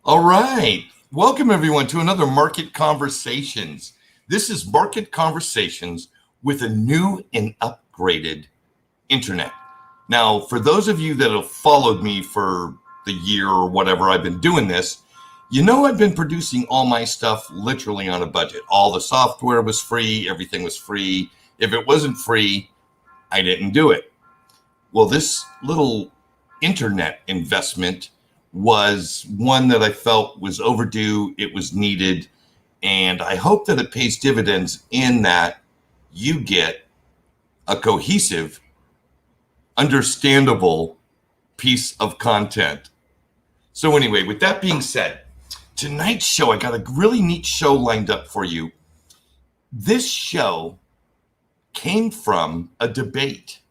All right. Welcome, everyone, to another Market Conversations. This is Market Conversations with a new and upgraded internet. Now, for those of you that have followed me for the year or whatever I've been doing this, you know I've been producing all my stuff literally on a budget. All the software was free. Everything was free. If it wasn't free, I didn't do it. Well, this little internet investment was one that I felt was overdue. It was needed. And I hope that it pays dividends in that you get a cohesive, understandable piece of content. So anyway, with that being said, tonight's show, I got a really neat show lined up for you. This show came from a debate.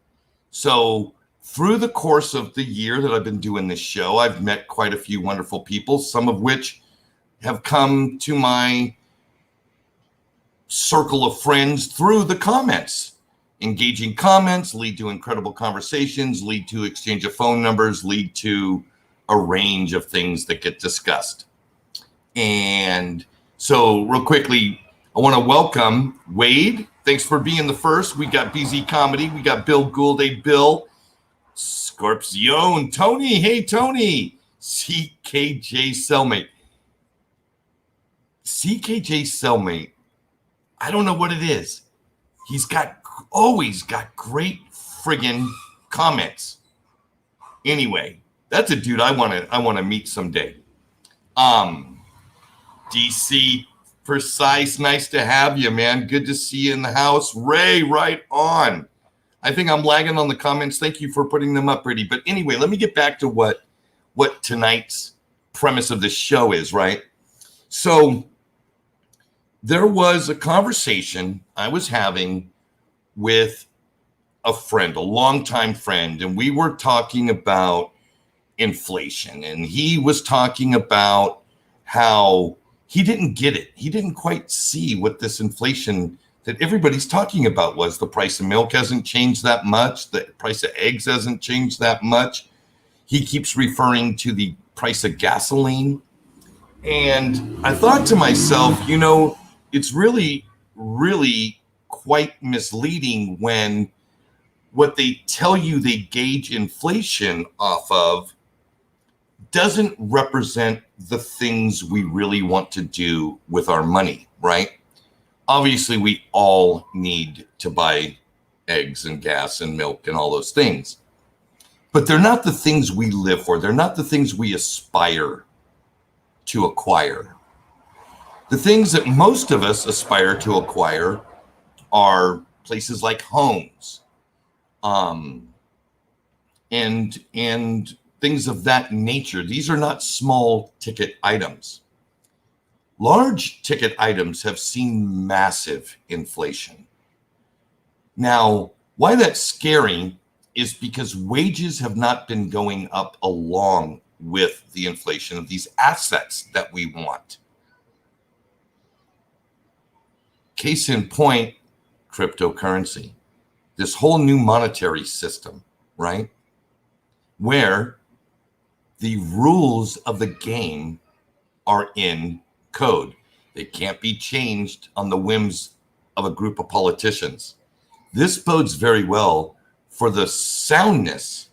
So through the course of the year that I've been doing this show, I've met quite a few wonderful people, some of which have come to my circle of friends through the comments. Engaging comments lead to incredible conversations, lead to exchange of phone numbers, lead to a range of things that get discussed. And so real quickly, I want to welcome Wade. Thanks for being the first. We got BZ Comedy. We got Bill Gould. Hey, Bill. Scorpion. Tony. Hey, Tony. CKJ Cellmate. CKJ Cellmate. I don't know what it is. He's always got great friggin' comments. Anyway, that's a dude I want to meet someday. DC Precise, nice to have you, man. Good to see you in the house. Ray, right on. I think I'm lagging on the comments. Thank you for putting them up, Brady. But anyway, let me get back to what tonight's premise of the show is, right? So there was a conversation I was having with a friend, a longtime friend, and we were talking about inflation. And he was talking about how he didn't get it. He didn't quite see what this inflation that everybody's talking about was. The price of milk hasn't changed that much. The price of eggs hasn't changed that much. He keeps referring to the price of gasoline. And I thought to myself, it's really, really quite misleading when what they tell you they gauge inflation off of doesn't represent the things we really want to do with our money, right? Obviously, we all need to buy eggs and gas and milk and all those things. But they're not the things we live for. They're not the things we aspire to acquire. The things that most of us aspire to acquire are places like homes, and things of that nature. These are not small ticket items. Large ticket items have seen massive inflation. Now, why that's scary is because wages have not been going up along with the inflation of these assets that we want. Case in point, cryptocurrency, this whole new monetary system, right? Where the rules of the game are in code. They can't be changed on the whims of a group of politicians. This bodes very well for the soundness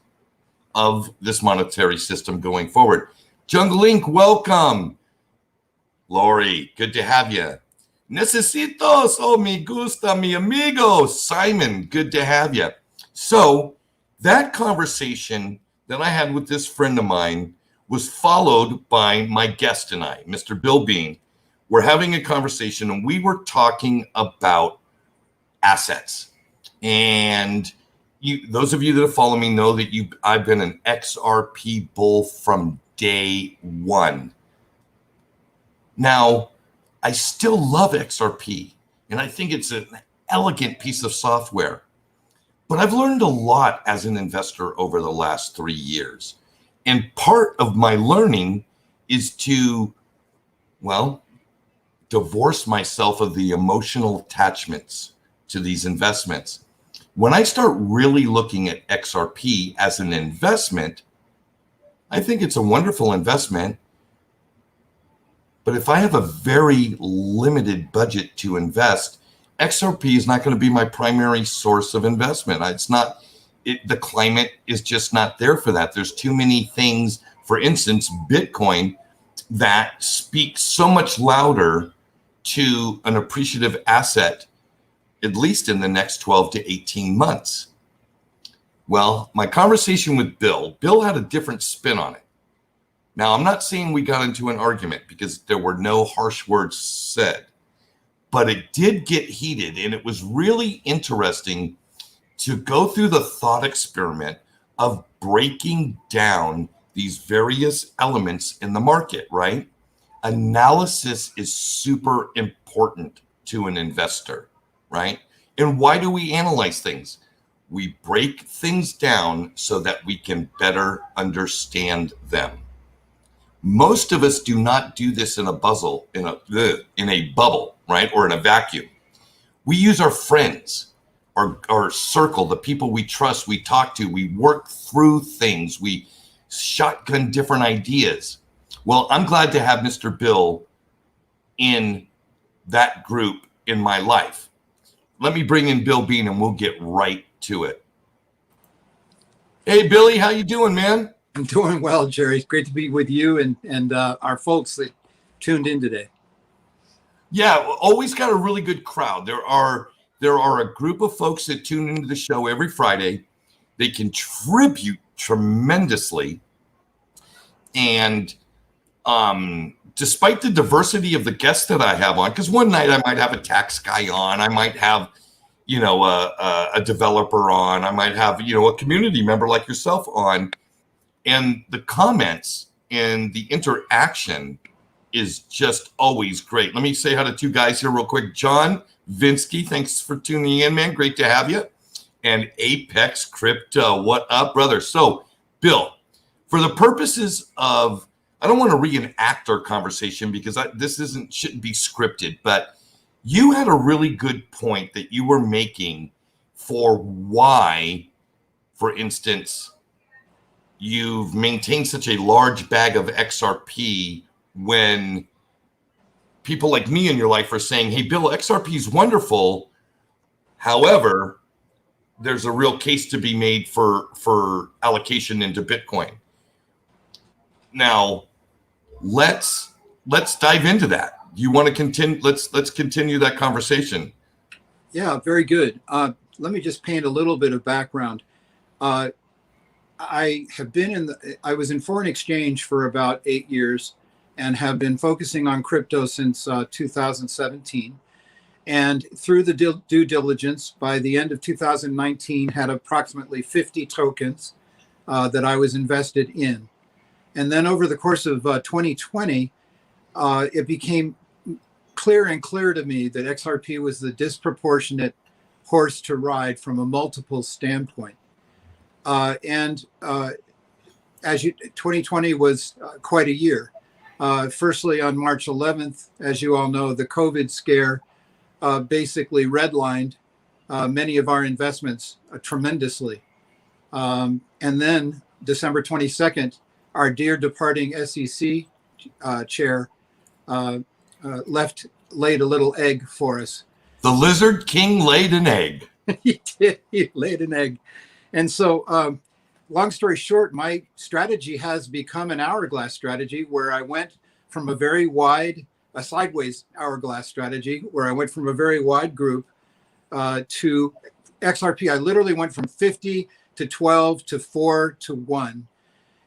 of this monetary system going forward. Jungle Inc., welcome. Lori, good to have you. Necesitos, oh, me gusta, mi amigo. Simon, good to have you. So that conversation that I had with this friend of mine was followed by my guest and I, Mr. Bill Bean. We're having a conversation and we were talking about assets. And those of you that follow me know that I've been an XRP bull from day one. Now, I still love XRP, and I think it's an elegant piece of software. But I've learned a lot as an investor over the last 3 years. And part of my learning is to, divorce myself of the emotional attachments to these investments. When I start really looking at XRP as an investment, I think it's a wonderful investment. But if I have a very limited budget to invest, XRP is not going to be my primary source of investment. It's not, the climate is just not there for that. There's too many things, for instance, Bitcoin, that speak so much louder to an appreciative asset, at least in the next 12 to 18 months. Well, my conversation with Bill had a different spin on it. Now, I'm not saying we got into an argument because there were no harsh words said, but it did get heated, and it was really interesting to go through the thought experiment of breaking down these various elements in the market, right? Analysis is super important to an investor, right? And why do we analyze things? We break things down so that we can better understand them. Most of us do not do this in a bubble, right? Or in a vacuum. We use our friends, our circle, the people we trust, we talk to, we work through things, we shotgun different ideas. Well, I'm glad to have Mr. Bill in that group in my life. Let me bring in Bill Bean and we'll get right to it. Hey, Billy, how you doing, man? I'm doing well, Jerry. It's great to be with you and our folks that tuned in today. Yeah, always got a really good crowd. There are a group of folks that tune into the show every Friday. They contribute tremendously. And despite the diversity of the guests that I have on, because one night I might have a tax guy on, I might have, a developer on, I might have, a community member like yourself on. And the comments and the interaction is just always great. Let me say hi to two guys here real quick. John Vinsky, thanks for tuning in, man. Great to have you. And Apex Crypto, what up, brother? So, Bill, for the purposes of, I don't want to reenact our conversation because this shouldn't be scripted, but you had a really good point that you were making for why, for instance, you've maintained such a large bag of XRP when people like me in your life are saying, hey, Bill, XRP is wonderful. However, there's a real case to be made for allocation into Bitcoin. Now, let's dive into that. You want to continue? Let's continue that conversation. Yeah, very good. Let me just paint a little bit of background. I was in foreign exchange for about 8 years and have been focusing on crypto since 2017. And through the due diligence, by the end of 2019, had approximately 50 tokens that I was invested in. And then over the course of 2020, it became clear and clear to me that XRP was the disproportionate horse to ride from a multiple standpoint. 2020 was quite a year. Firstly, on March 11th, as you all know, the COVID scare basically redlined many of our investments tremendously. And then December 22nd, our dear departing SEC chair laid a little egg for us. The Lizard King laid an egg. He did. He laid an egg. And so, long story short, my strategy has become an hourglass strategy where I went from a sideways hourglass strategy where I went from a very wide group to XRP. I literally went from 50 to 12 to 4 to 1.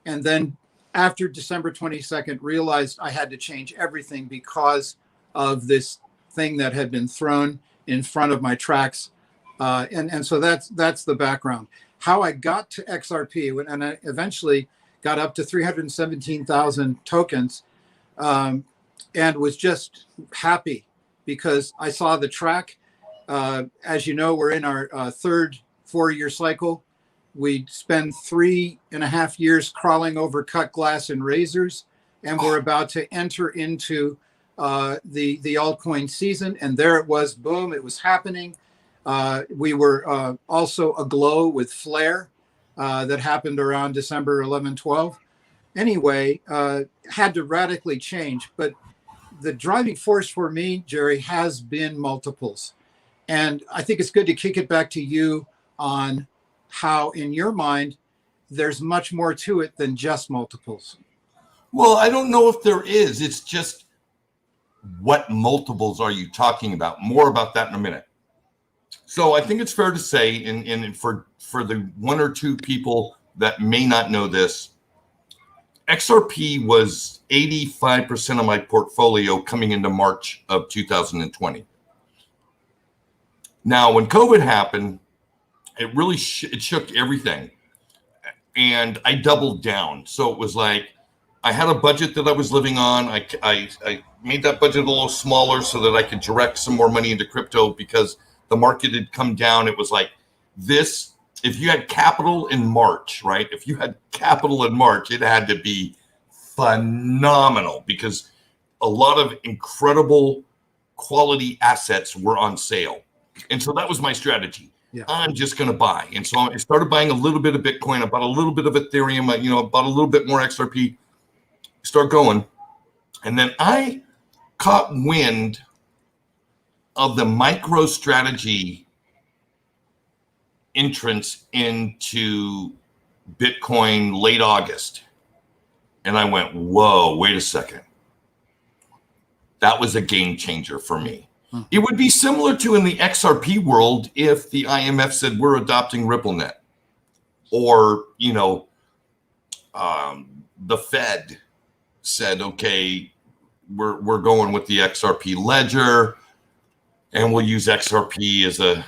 And then after December 22nd, realized I had to change everything because of this thing that had been thrown in front of my tracks. And so that's the background. How I got to XRP, and I eventually got up to 317,000 tokens, and was just happy because I saw the track. As you know, we're in our third 4-year cycle. We spend 3.5 years crawling over cut glass and razors, and we're about to enter into the altcoin season. And there it was, boom, it was happening. We were also aglow with flare that happened around December 11, 12. Anyway, had to radically change. But the driving force for me, Jerry, has been multiples. And I think it's good to kick it back to you on how, in your mind, there's much more to it than just multiples. Well, I don't know if there is. It's just, what multiples are you talking about? More about that in a minute. So I think it's fair to say, and for the one or two people that may not know this, XRP was 85% of my portfolio coming into March of 2020. Now, when COVID happened, it really it shook everything, and I doubled down. So it was like I had a budget that I was living on. I made that budget a little smaller so that I could direct some more money into crypto because the market had come down. It was like this. If you had capital in March, right? If you had capital in March, it had to be phenomenal because a lot of incredible quality assets were on sale. And so that was my strategy. Yeah. I'm just going to buy. And so I started buying a little bit of Bitcoin. I bought a little bit of Ethereum. I bought a little bit more XRP. Start going. And then I caught wind of the micro strategy entrance into Bitcoin late August. And I went, whoa, wait a second. That was a game changer for me. It would be similar to in the XRP world if the IMF said we're adopting RippleNet, or the Fed said, okay, we're going with the XRP ledger, and we'll use XRP as a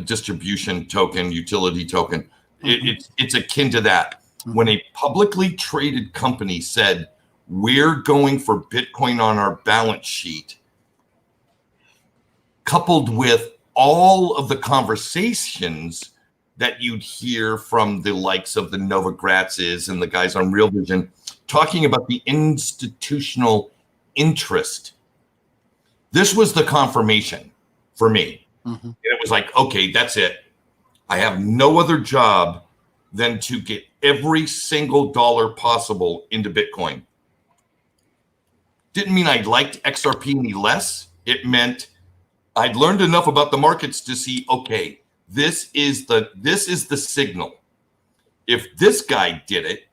distribution token, utility token. It's akin to that. When a publicly traded company said we're going for Bitcoin on our balance sheet, coupled with all of the conversations that you'd hear from the likes of the Nova Gratzes and the guys on Real Vision talking about the institutional interest. This was the confirmation for me. Mm-hmm. And it was like, okay, that's it. I have no other job than to get every single dollar possible into Bitcoin. Didn't mean I liked XRP any less. It meant I'd learned enough about the markets to see, okay, this is the signal. If this guy did it,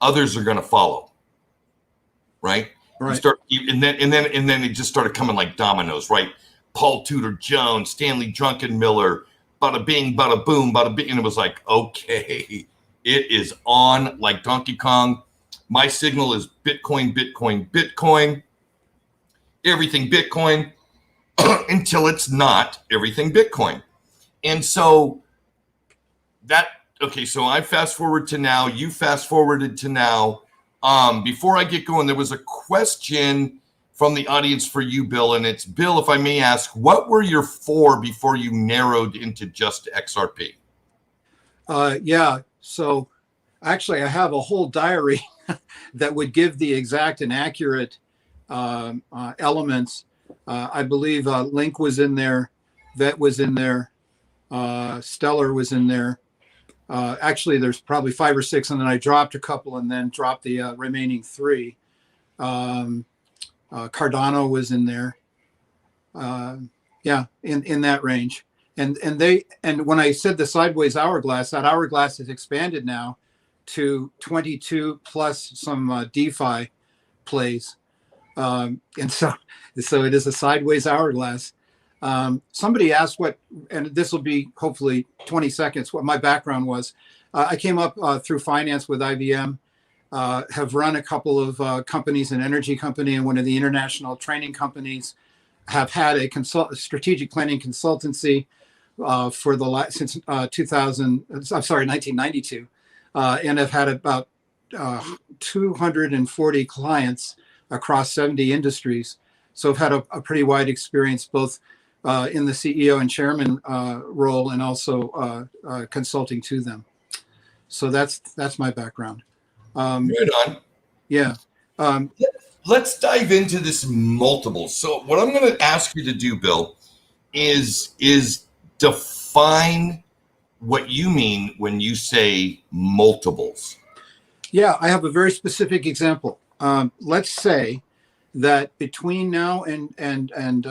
others are going to follow. Right? Right. And then it just started coming like dominoes, right? Paul Tudor Jones, Stanley Druckenmiller, bada bing, bada boom, bada bing. And it was like, okay, it is on like Donkey Kong. My signal is Bitcoin, Bitcoin, Bitcoin, everything Bitcoin. Until it's not everything Bitcoin. And so so I fast forward to now, you fast forwarded to now. Before I get going, there was a question from the audience for you, Bill, and it's, Bill, if I may ask, what were your four before you narrowed into just XRP? Yeah, so actually I have a whole diary that would give the exact and accurate elements. I believe Link was in there, Vet was in there, Stellar was in there. Actually, there's probably 5 or 6, and then I dropped a couple and then dropped the remaining 3. Cardano was in there. Yeah, in that range. And when I said the sideways hourglass, that hourglass has expanded now to 22 plus some DeFi plays. And so it is a sideways hourglass. Somebody asked and this will be hopefully 20 seconds, what my background was. I came up through finance with IBM, have run a couple of companies, an energy company and one of the international training companies, have had a strategic planning consultancy since 1992, and have had about 240 clients across 70 industries. So I've had a pretty wide experience, both in the CEO and chairman role, and also consulting to them. So that's my background. Right on. Yeah. Let's dive into this multiple. So what I'm going to ask you to do, Bill, is define what you mean when you say multiples. Yeah, I have a very specific example. Let's say that between now and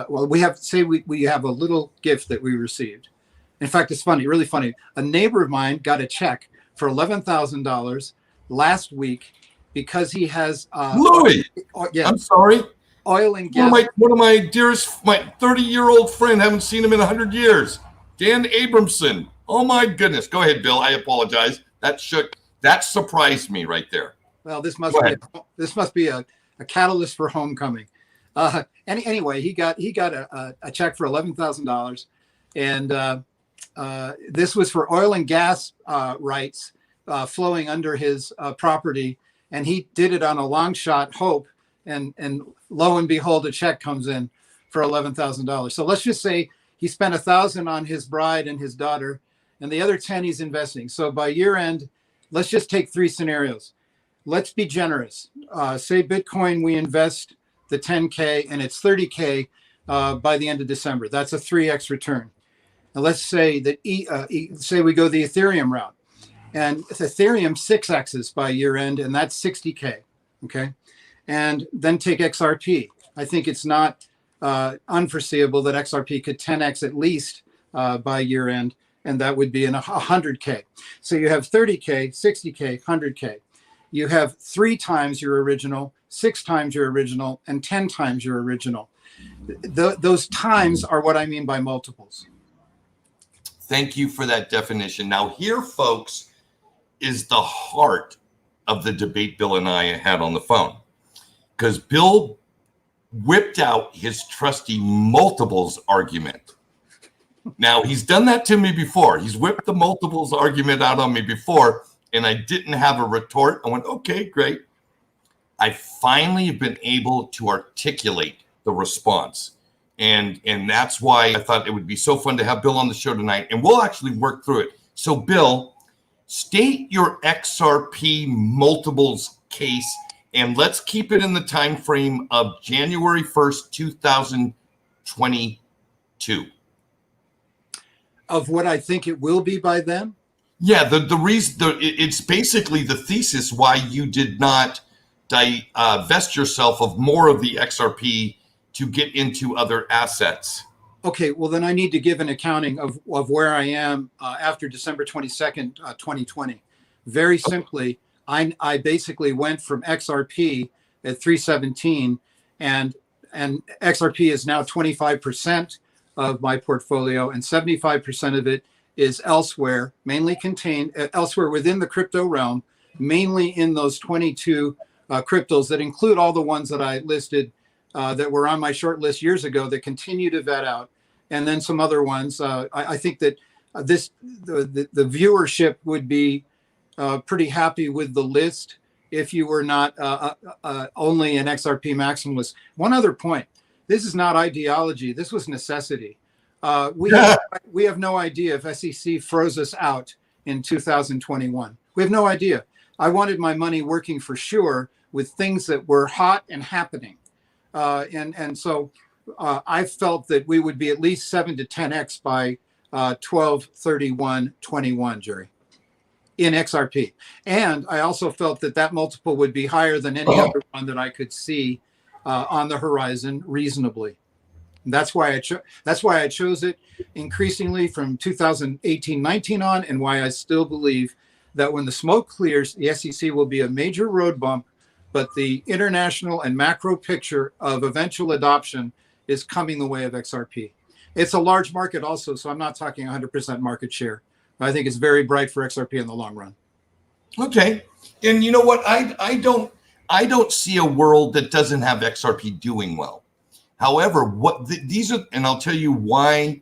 well, we have a little gift that we received. In fact, it's funny, really funny. A neighbor of mine got a check for $11,000 last week because he has Louis, I'm sorry. Oil and gas. One of my dearest, my 30-year-old friend, haven't seen him in 100 years. Dan Abramson. Oh my goodness. Go ahead, Bill. I apologize. That surprised me right there. Well, this must be a catalyst for homecoming. Anyway, he got a check for $11,000, and this was for oil and gas rights flowing under his property, and he did it on a long shot hope, and lo and behold, a check comes in for $11,000. So let's just say he spent $1,000 on his bride and his daughter, and the other 10 he's investing. So by year end, let's just take 3 scenarios. Let's be generous. Say Bitcoin, we invest the 10K and it's 30K by the end of December. That's a 3x return. Now let's say that say we go the Ethereum route, and Ethereum 6x's by year end, and that's 60K. Okay, and then take XRP. I think it's not unforeseeable that XRP could 10x at least by year end, and that would be in 100K. So you have 30K, 60K, 100K. You have 3 times your original, 6 times your original, and 10 times your original. Those times are what I mean by multiples. Thank you for that definition. Now here, folks, is the heart of the debate Bill and I had on the phone. Because Bill whipped out his trusty multiples argument. Now, he's done that to me before. He's whipped the multiples argument out on me before, and I didn't have a retort. I went, okay, great. I finally have been able to articulate the response. And that's why I thought it would be so fun to have Bill on the show tonight, and we'll actually work through it. So, Bill, state your XRP multiples case, and let's keep it in the time frame of January 1st, 2022. Of what I think it will be by then? Yeah, the reason it's basically the thesis why you did not divest yourself of more of the XRP to get into other assets. Okay, well then I need to give an accounting of where I am after December 22nd, 2020. Very simply, I basically went from XRP at 317, and XRP is now 25% of my portfolio, and 75% of it is elsewhere, mainly contained elsewhere within the crypto realm, mainly in those 22 cryptos that include all the ones that I listed that were on my short list years ago that continue to vet out, and then some other ones. I think that the viewership would be pretty happy with the list if you were not only an XRP maximalist. One other point. This is not ideology. This was necessity. We have no idea if SEC froze us out in 2021. We have no idea. I wanted my money working for sure with things that were hot and happening. And so I felt that we would be at least 7 to 10x by 12/31/21, Jerry, in XRP. And I also felt that multiple would be higher than any other one that I could see on the horizon reasonably. And that's why I chose it increasingly from 2018-19 on, and why I still believe that when the smoke clears, the SEC will be a major road bump, but the international and macro picture of eventual adoption is coming the way of XRP. It's a large market also, so I'm not talking 100% market share. I think it's very bright for XRP in the long run. Okay, and you know what? I don't see a world that doesn't have XRP doing well. However, these are, and I'll tell you why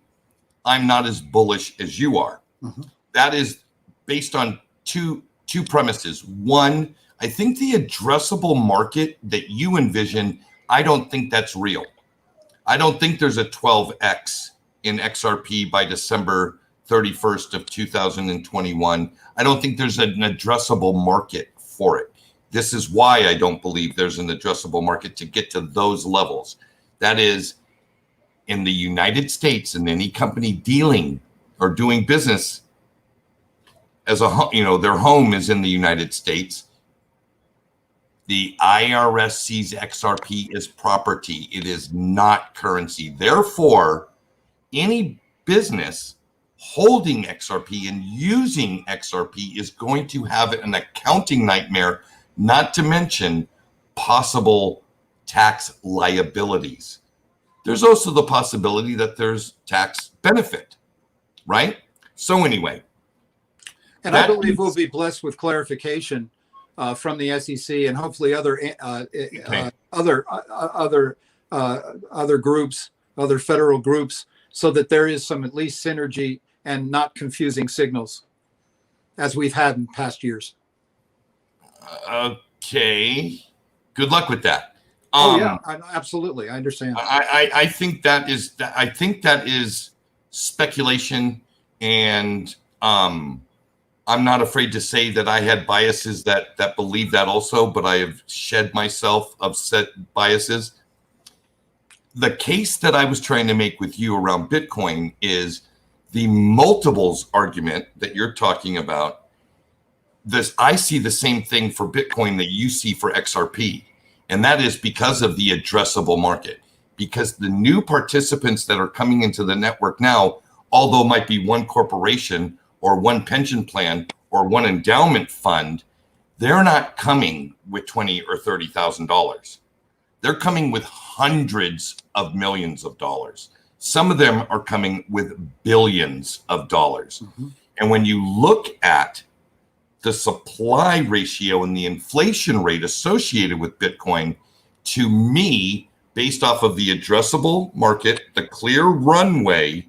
I'm not as bullish as you are. Mm-hmm. That is based on two premises. One, I think the addressable market that you envision, I don't think that's real. I don't think there's a 12x in XRP by December 31st of 2021. I don't think there's an addressable market for it. This is why I don't believe there's an addressable market to get to those levels. That is, in the United States, and any company dealing or doing business as their home is in the United States, The IRS sees XRP as property. It is not currency. Therefore, any business holding XRP and using XRP is going to have an accounting nightmare, not to mention possible tax liabilities. There's also the possibility that there's tax benefit, right? So anyway. And I believe we'll be blessed with clarification from the SEC and hopefully other groups, other federal groups, so that there is some at least synergy and not confusing signals, as we've had in past years. Okay. Good luck with that. Absolutely, I understand. I think that is speculation, and I'm not afraid to say that I had biases that believe that also, but I have shed myself of set biases. The case that I was trying to make with you around Bitcoin is the multiples argument that you're talking about. I see the same thing for Bitcoin that you see for XRP. And that is because of the addressable market, because the new participants that are coming into the network now, although it might be one corporation or one pension plan or one endowment fund, they're not coming with $20,000 or $30,000. They're coming with hundreds of millions of dollars. Some of them are coming with billions of dollars. Mm-hmm. And when you look at the supply ratio and the inflation rate associated with Bitcoin, to me, based off of the addressable market, the clear runway,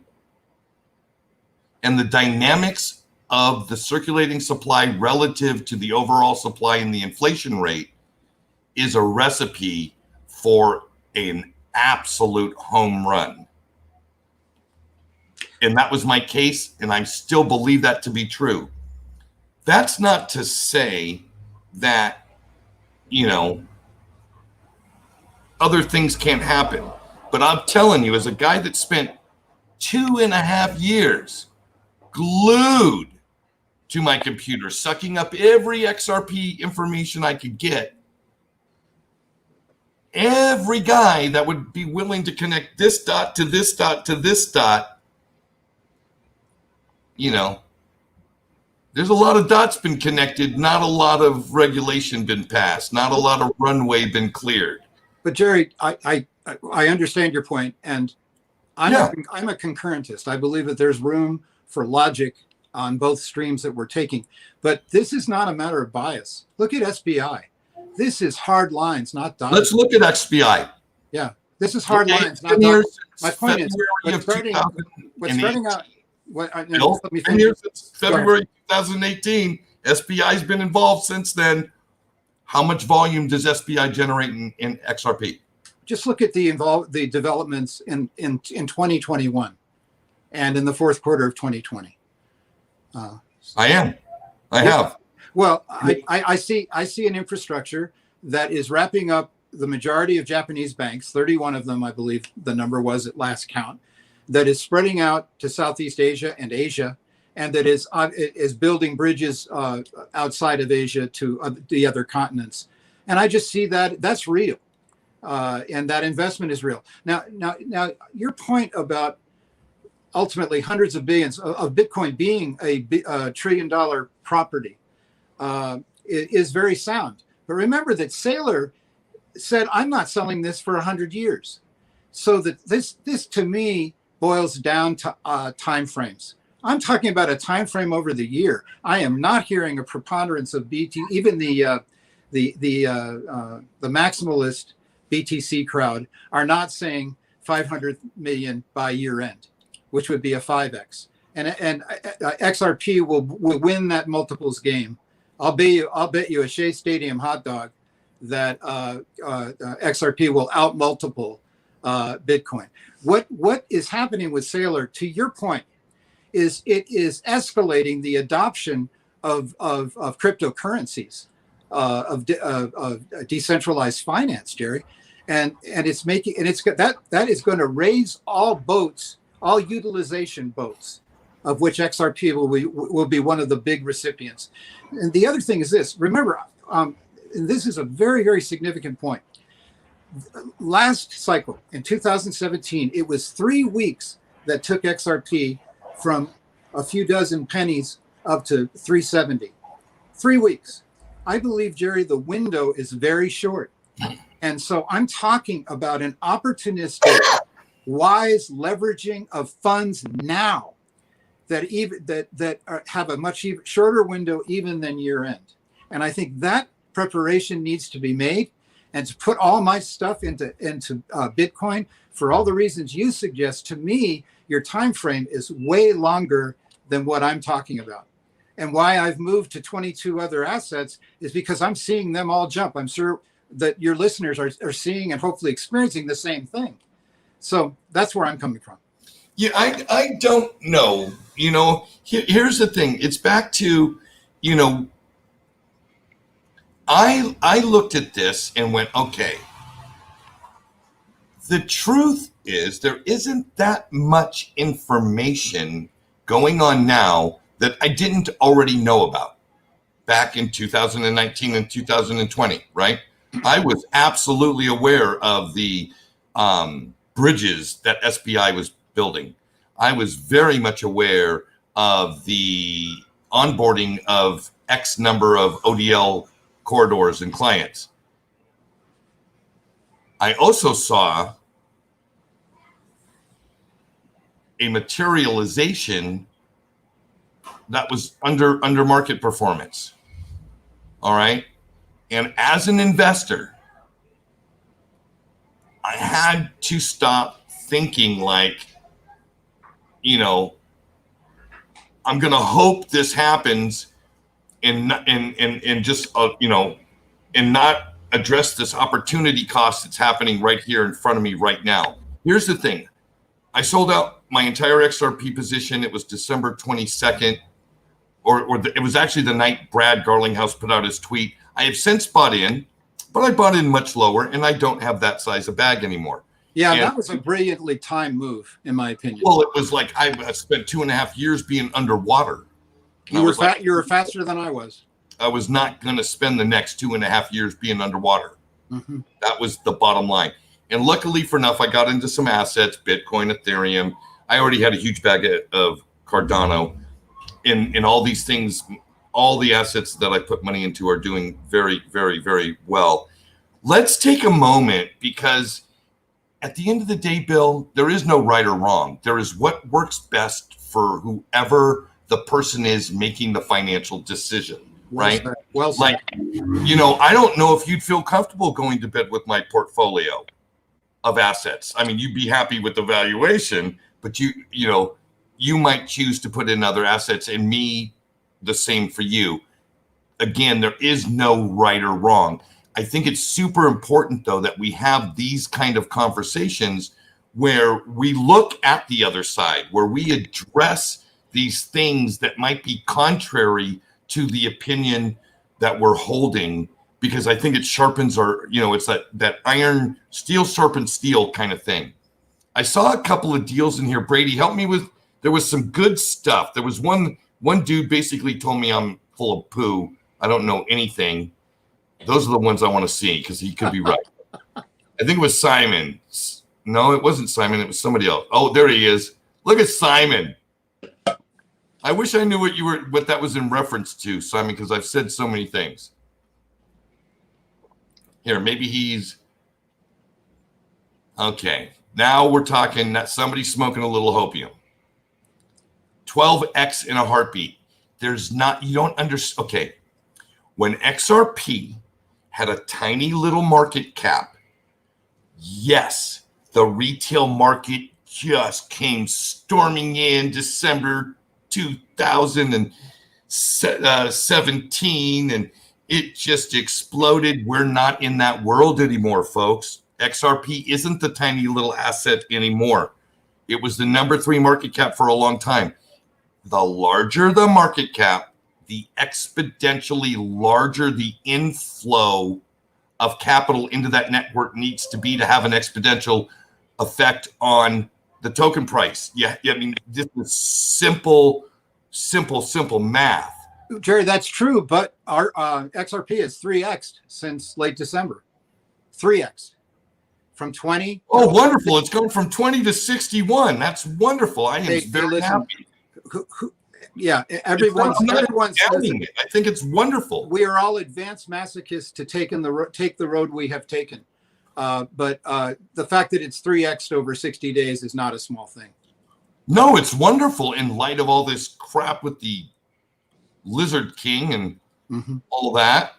and the dynamics of the circulating supply relative to the overall supply and the inflation rate, is a recipe for an absolute home run. And that was my case, and I still believe that to be true. That's not to say that, other things can't happen. But I'm telling you, as a guy that spent 2.5 years glued to my computer, sucking up every XRP information I could get, every guy that would be willing to connect this dot to this dot to this dot, there's a lot of dots been connected, not a lot of regulation been passed, not a lot of runway been cleared. But Jerry, I understand your point, and I'm a concurrentist. I believe that there's room for logic on both streams that we're taking. But this is not a matter of bias. Look at SBI. This is hard lines, not dots. Let's look at XBI. Yeah, this is hard lines, not dots. My point is, what's starting out. Let me finish. Since February 2018, SBI's been involved since then. How much volume does SBI generate in XRP? Just look at the developments in 2021 and in the fourth quarter of 2020. I have. Well, I see an infrastructure that is wrapping up the majority of Japanese banks, 31 of them, I believe the number was at last count, that is spreading out to Southeast Asia and Asia, and that is building bridges outside of Asia to the other continents. And I just see that that's real, and that investment is real. Now, your point about ultimately hundreds of billions of Bitcoin being a $1 trillion property is very sound. But remember that Saylor said, "I'm not selling this for 100 years." So that this to me boils down to time frames. I'm talking about a time frame over the year. I am not hearing a preponderance of BT. Even the maximalist BTC crowd are not saying 500 million by year end, which would be a 5x. And XRP will win that multiples game. I'll bet you a Shea Stadium hot dog that XRP will out multiple Bitcoin. What is happening with Saylor, to your point, is it is escalating the adoption of cryptocurrencies, of decentralized finance, Jerry, and it's making, and it's that is going to raise all boats, all utilization boats, of which XRP will be one of the big recipients. And the other thing is this: remember, this is a very, very significant point. Last cycle in 2017, it was 3 weeks that took XRP from a few dozen pennies up to 370. 3 weeks. I believe, Jerry, the window is very short. And so I'm talking about an opportunistic, wise leveraging of funds now that have a much shorter window even than year end. And I think that preparation needs to be made, and to put all my stuff into Bitcoin for all the reasons you suggest. To me, your time frame is way longer than what I'm talking about. And why I've moved to 22 other assets is because I'm seeing them all jump. I'm sure that your listeners are seeing and hopefully experiencing the same thing. So that's where I'm coming from. Yeah, I don't know. Here's the thing. It's back to, I looked at this and went, okay, the truth is there isn't that much information going on now that I didn't already know about back in 2019 and 2020, right? I was absolutely aware of the bridges that SBI was building. I was very much aware of the onboarding of X number of ODL corridors and clients. I also saw a materialization that was under market performance. All right. And as an investor, I had to stop thinking like, I'm going to hope this happens and just, and not address this opportunity cost that's happening right here in front of me right now. Here's the thing. I sold out my entire XRP position. It was December 22nd, it was actually the night Brad Garlinghouse put out his tweet. I have since bought in, but I bought in much lower, and I don't have that size of bag anymore. Yeah, that was a brilliantly timed move, in my opinion. Well, it was like I spent 2.5 years being underwater. You were faster than I was. I was not going to spend the next 2.5 years being underwater. Mm-hmm. That was the bottom line. And luckily for enough, I got into some assets, Bitcoin, Ethereum. I already had a huge bag of Cardano. In all these things, all the assets that I put money into are doing very, very, very well. Let's take a moment, because at the end of the day, Bill, there is no right or wrong. There is what works best for whoever the person is making the financial decision, right? Well said. Like, I don't know if you'd feel comfortable going to bed with my portfolio of assets. I mean, you'd be happy with the valuation, but you might choose to put in other assets, and me, the same for you. Again, there is no right or wrong. I think it's super important, though, that we have these kind of conversations where we look at the other side, where we address these things that might be contrary to the opinion that we're holding, because I think it sharpens our, it's that iron, steel sharpens steel kind of thing. I saw a couple of deals in here. Brady, help me with, there was some good stuff. There was one dude basically told me I'm full of poo. I don't know anything. Those are the ones I want to see, because he could be right. I think it was Simon. No, it wasn't Simon. It was somebody else. Oh, there he is. Look at Simon. I wish I knew what that was in reference to, Simon, because I've said so many things. Here, maybe he's okay. Now we're talking that somebody's smoking a little hopium. 12x in a heartbeat. You don't understand. Okay. When XRP had a tiny little market cap, yes, the retail market just came storming in December 2017, and it just exploded. We're not in that world anymore, folks. XRP isn't the tiny little asset anymore. It was the number 3 market cap for a long time. The larger the market cap, the exponentially larger the inflow of capital into that network needs to be to have an exponential effect on the token price. Yeah, I mean, this is simple math. Jerry, that's true, but our XRP is 3x since late December. 3x from 20. Oh, wonderful. It's gone from 20 to 61. That's wonderful. I am very happy. Yeah, everyone's doubting it. I think it's wonderful. We are all advanced masochists to take the road we have taken. But the fact that it's 3x over 60 days is not a small thing. No, it's wonderful in light of all this crap with the Lizard King and all that.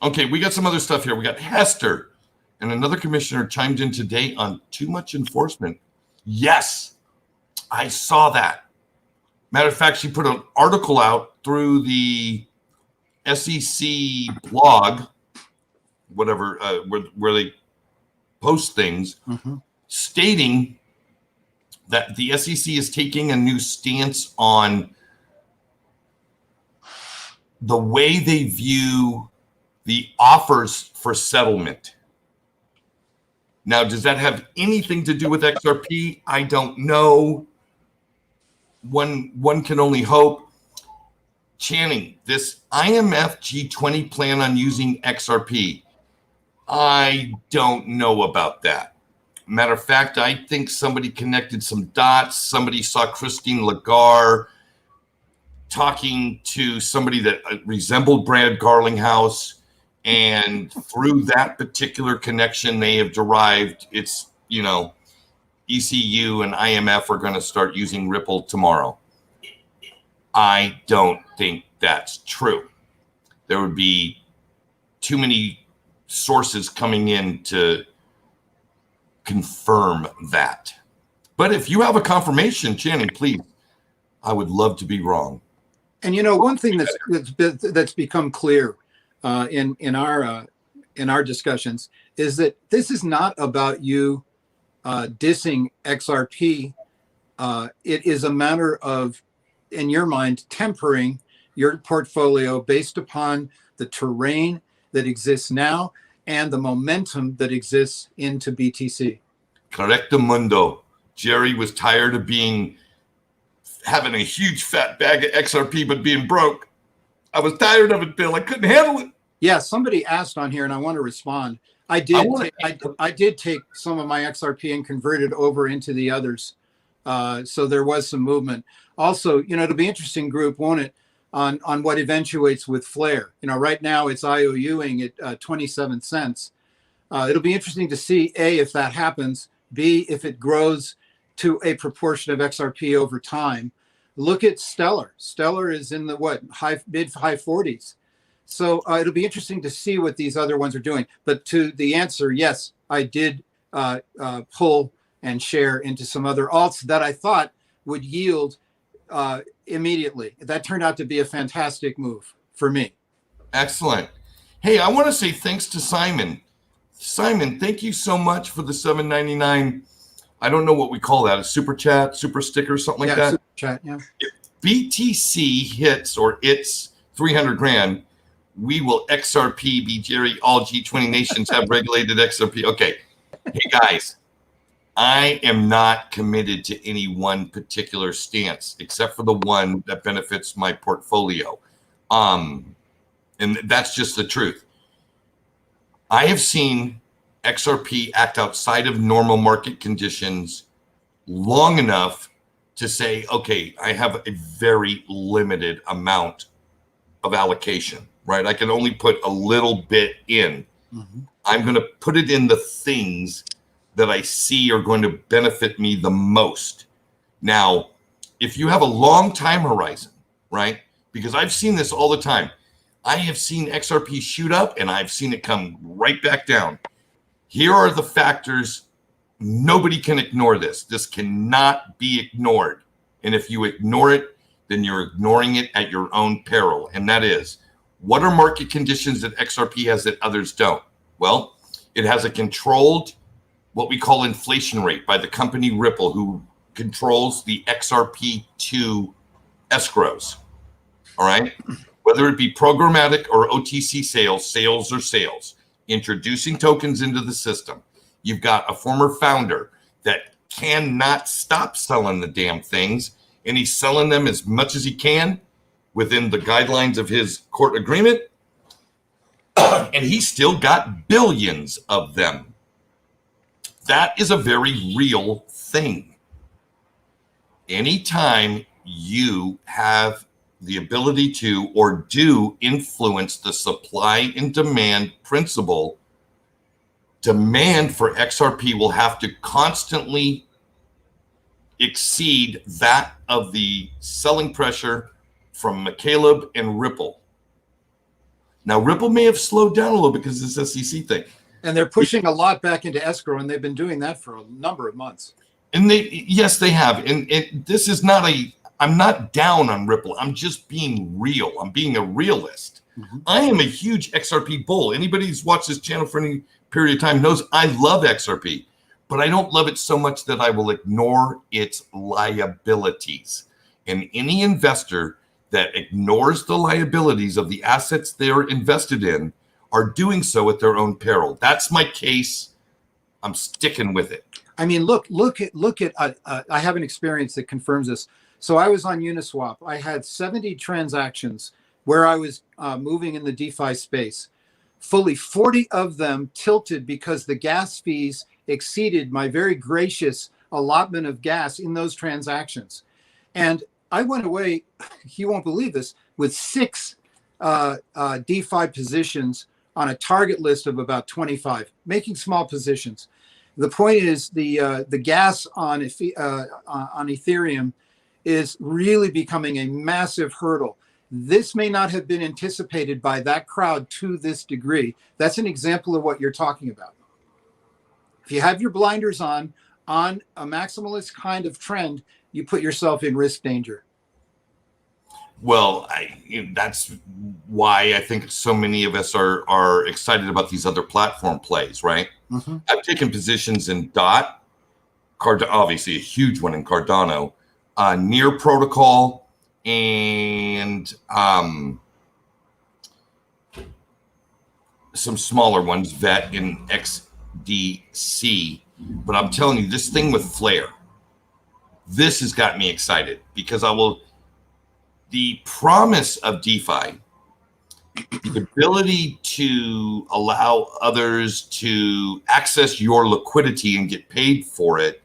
Okay, we got some other stuff here. We got Hester, and another commissioner chimed in today on too much enforcement. Yes, I saw that. Matter of fact, she put an article out through the SEC blog, whatever, where they post things, stating that the SEC is taking a new stance on the way they view the offers for settlement. Now, does that have anything to do with XRP? I don't know. One can only hope. Channing, this IMF G20 plan on using XRP, I don't know about that. Matter of fact, I think somebody connected some dots. Somebody saw Christine Lagarde talking to somebody that resembled Brad Garlinghouse, and through that particular connection, they have derived it's, ECU and IMF are going to start using Ripple tomorrow. I don't think that's true. There would be too many sources coming in to confirm that. But if you have a confirmation, Channing, please, I would love to be wrong. And one thing that's become clear in our discussions is that this is not about you dissing XRP. It is a matter of, in your mind, tempering your portfolio based upon the terrain that exists now and the momentum that exists into BTC. Correcto mundo. Jerry was tired of having a huge fat bag of XRP but being broke. I was tired of it, Bill. I couldn't handle it. Yeah, somebody asked on here, and I want to respond. I did take some of my XRP and convert it over into the others. So there was some movement. Also, it'll be interesting, group, won't it, on what eventuates with Flare. Right now it's IOUing at 27 cents. It'll be interesting to see, A, if that happens, B, if it grows to a proportion of XRP over time. Look at Stellar. Stellar is in the mid high 40s. So it'll be interesting to see what these other ones are doing. But to the answer, yes, I did pull and share into some other alts that I thought would yield immediately. That turned out to be a fantastic move for me. Excellent. Hey, I want to say thanks to Simon. Simon, thank you so much for the $7.99. I don't know what we call that, a super chat, super sticker, something like that. Super chat, yeah. If BTC hits or it's 300 grand, we will XRP be Jerry. All G20 nations have regulated XRP. Okay. Hey, guys, I am not committed to any one particular stance except for the one that benefits my portfolio. And that's just the truth. I have seen XRP act outside of normal market conditions long enough to say, okay, I have a very limited amount of allocation, right? I can only put a little bit in. I'm going to put it in the things that I see are going to benefit me the most. Now, if you have a long time horizon, right? Because I've seen this all the time. I have seen XRP shoot up and I've seen it come right back down. Here are the factors. Nobody can ignore this. This cannot be ignored. And if you ignore it, then you're ignoring it at your own peril. And that is, what are market conditions that XRP has that others don't? Well, it has a controlled, what we call inflation rate by the company Ripple, who controls the XRP2 escrows. All right. Whether it be programmatic or OTC sales, sales are sales. Introducing tokens into the system. You've got a former founder that cannot stop selling the damn things, and he's selling them as much as he can within the guidelines of his court agreement. And he still got billions of them. That is a very real thing. Anytime you have the ability to or do influence the supply and demand principle, demand for XRP will have to constantly exceed that of the selling pressure from McCaleb and Ripple. Now, Ripple may have slowed down a little because of this SEC thing. And they're pushing a lot back into escrow, and they've been doing that for a number of months. And yes, they have. And this is not I'm not down on Ripple. I'm just being real. I'm being a realist. Mm-hmm. I am a huge XRP bull. Anybody who's watched this channel for any period of time knows I love XRP, but I don't love it so much that I will ignore its liabilities. And any investor that ignores the liabilities of the assets they're invested in are doing so at their own peril. That's my case. I'm sticking with it. I mean, look at. I have an experience that confirms this. So I was on Uniswap. I had 70 transactions where I was moving in the DeFi space. Fully 40 of them tilted because the gas fees exceeded my very gracious allotment of gas in those transactions. And I went away, you won't believe this, with 6 DeFi positions on a target list of about 25, making small positions. The point is the gas on Ethereum is really becoming a massive hurdle. This may not have been anticipated by that crowd to this degree. That's an example of what you're talking about. If you have your blinders on a maximalist kind of trend, you put yourself in risk danger. Well, that's why I think so many of us are excited about these other platform plays, right? Mm-hmm. I've taken positions in DOT, obviously a huge one in Cardano, Near Protocol, and some smaller ones, VET and XDC. But I'm telling you, this thing with Flare, this has got me excited because the promise of DeFi, the ability to allow others to access your liquidity and get paid for it,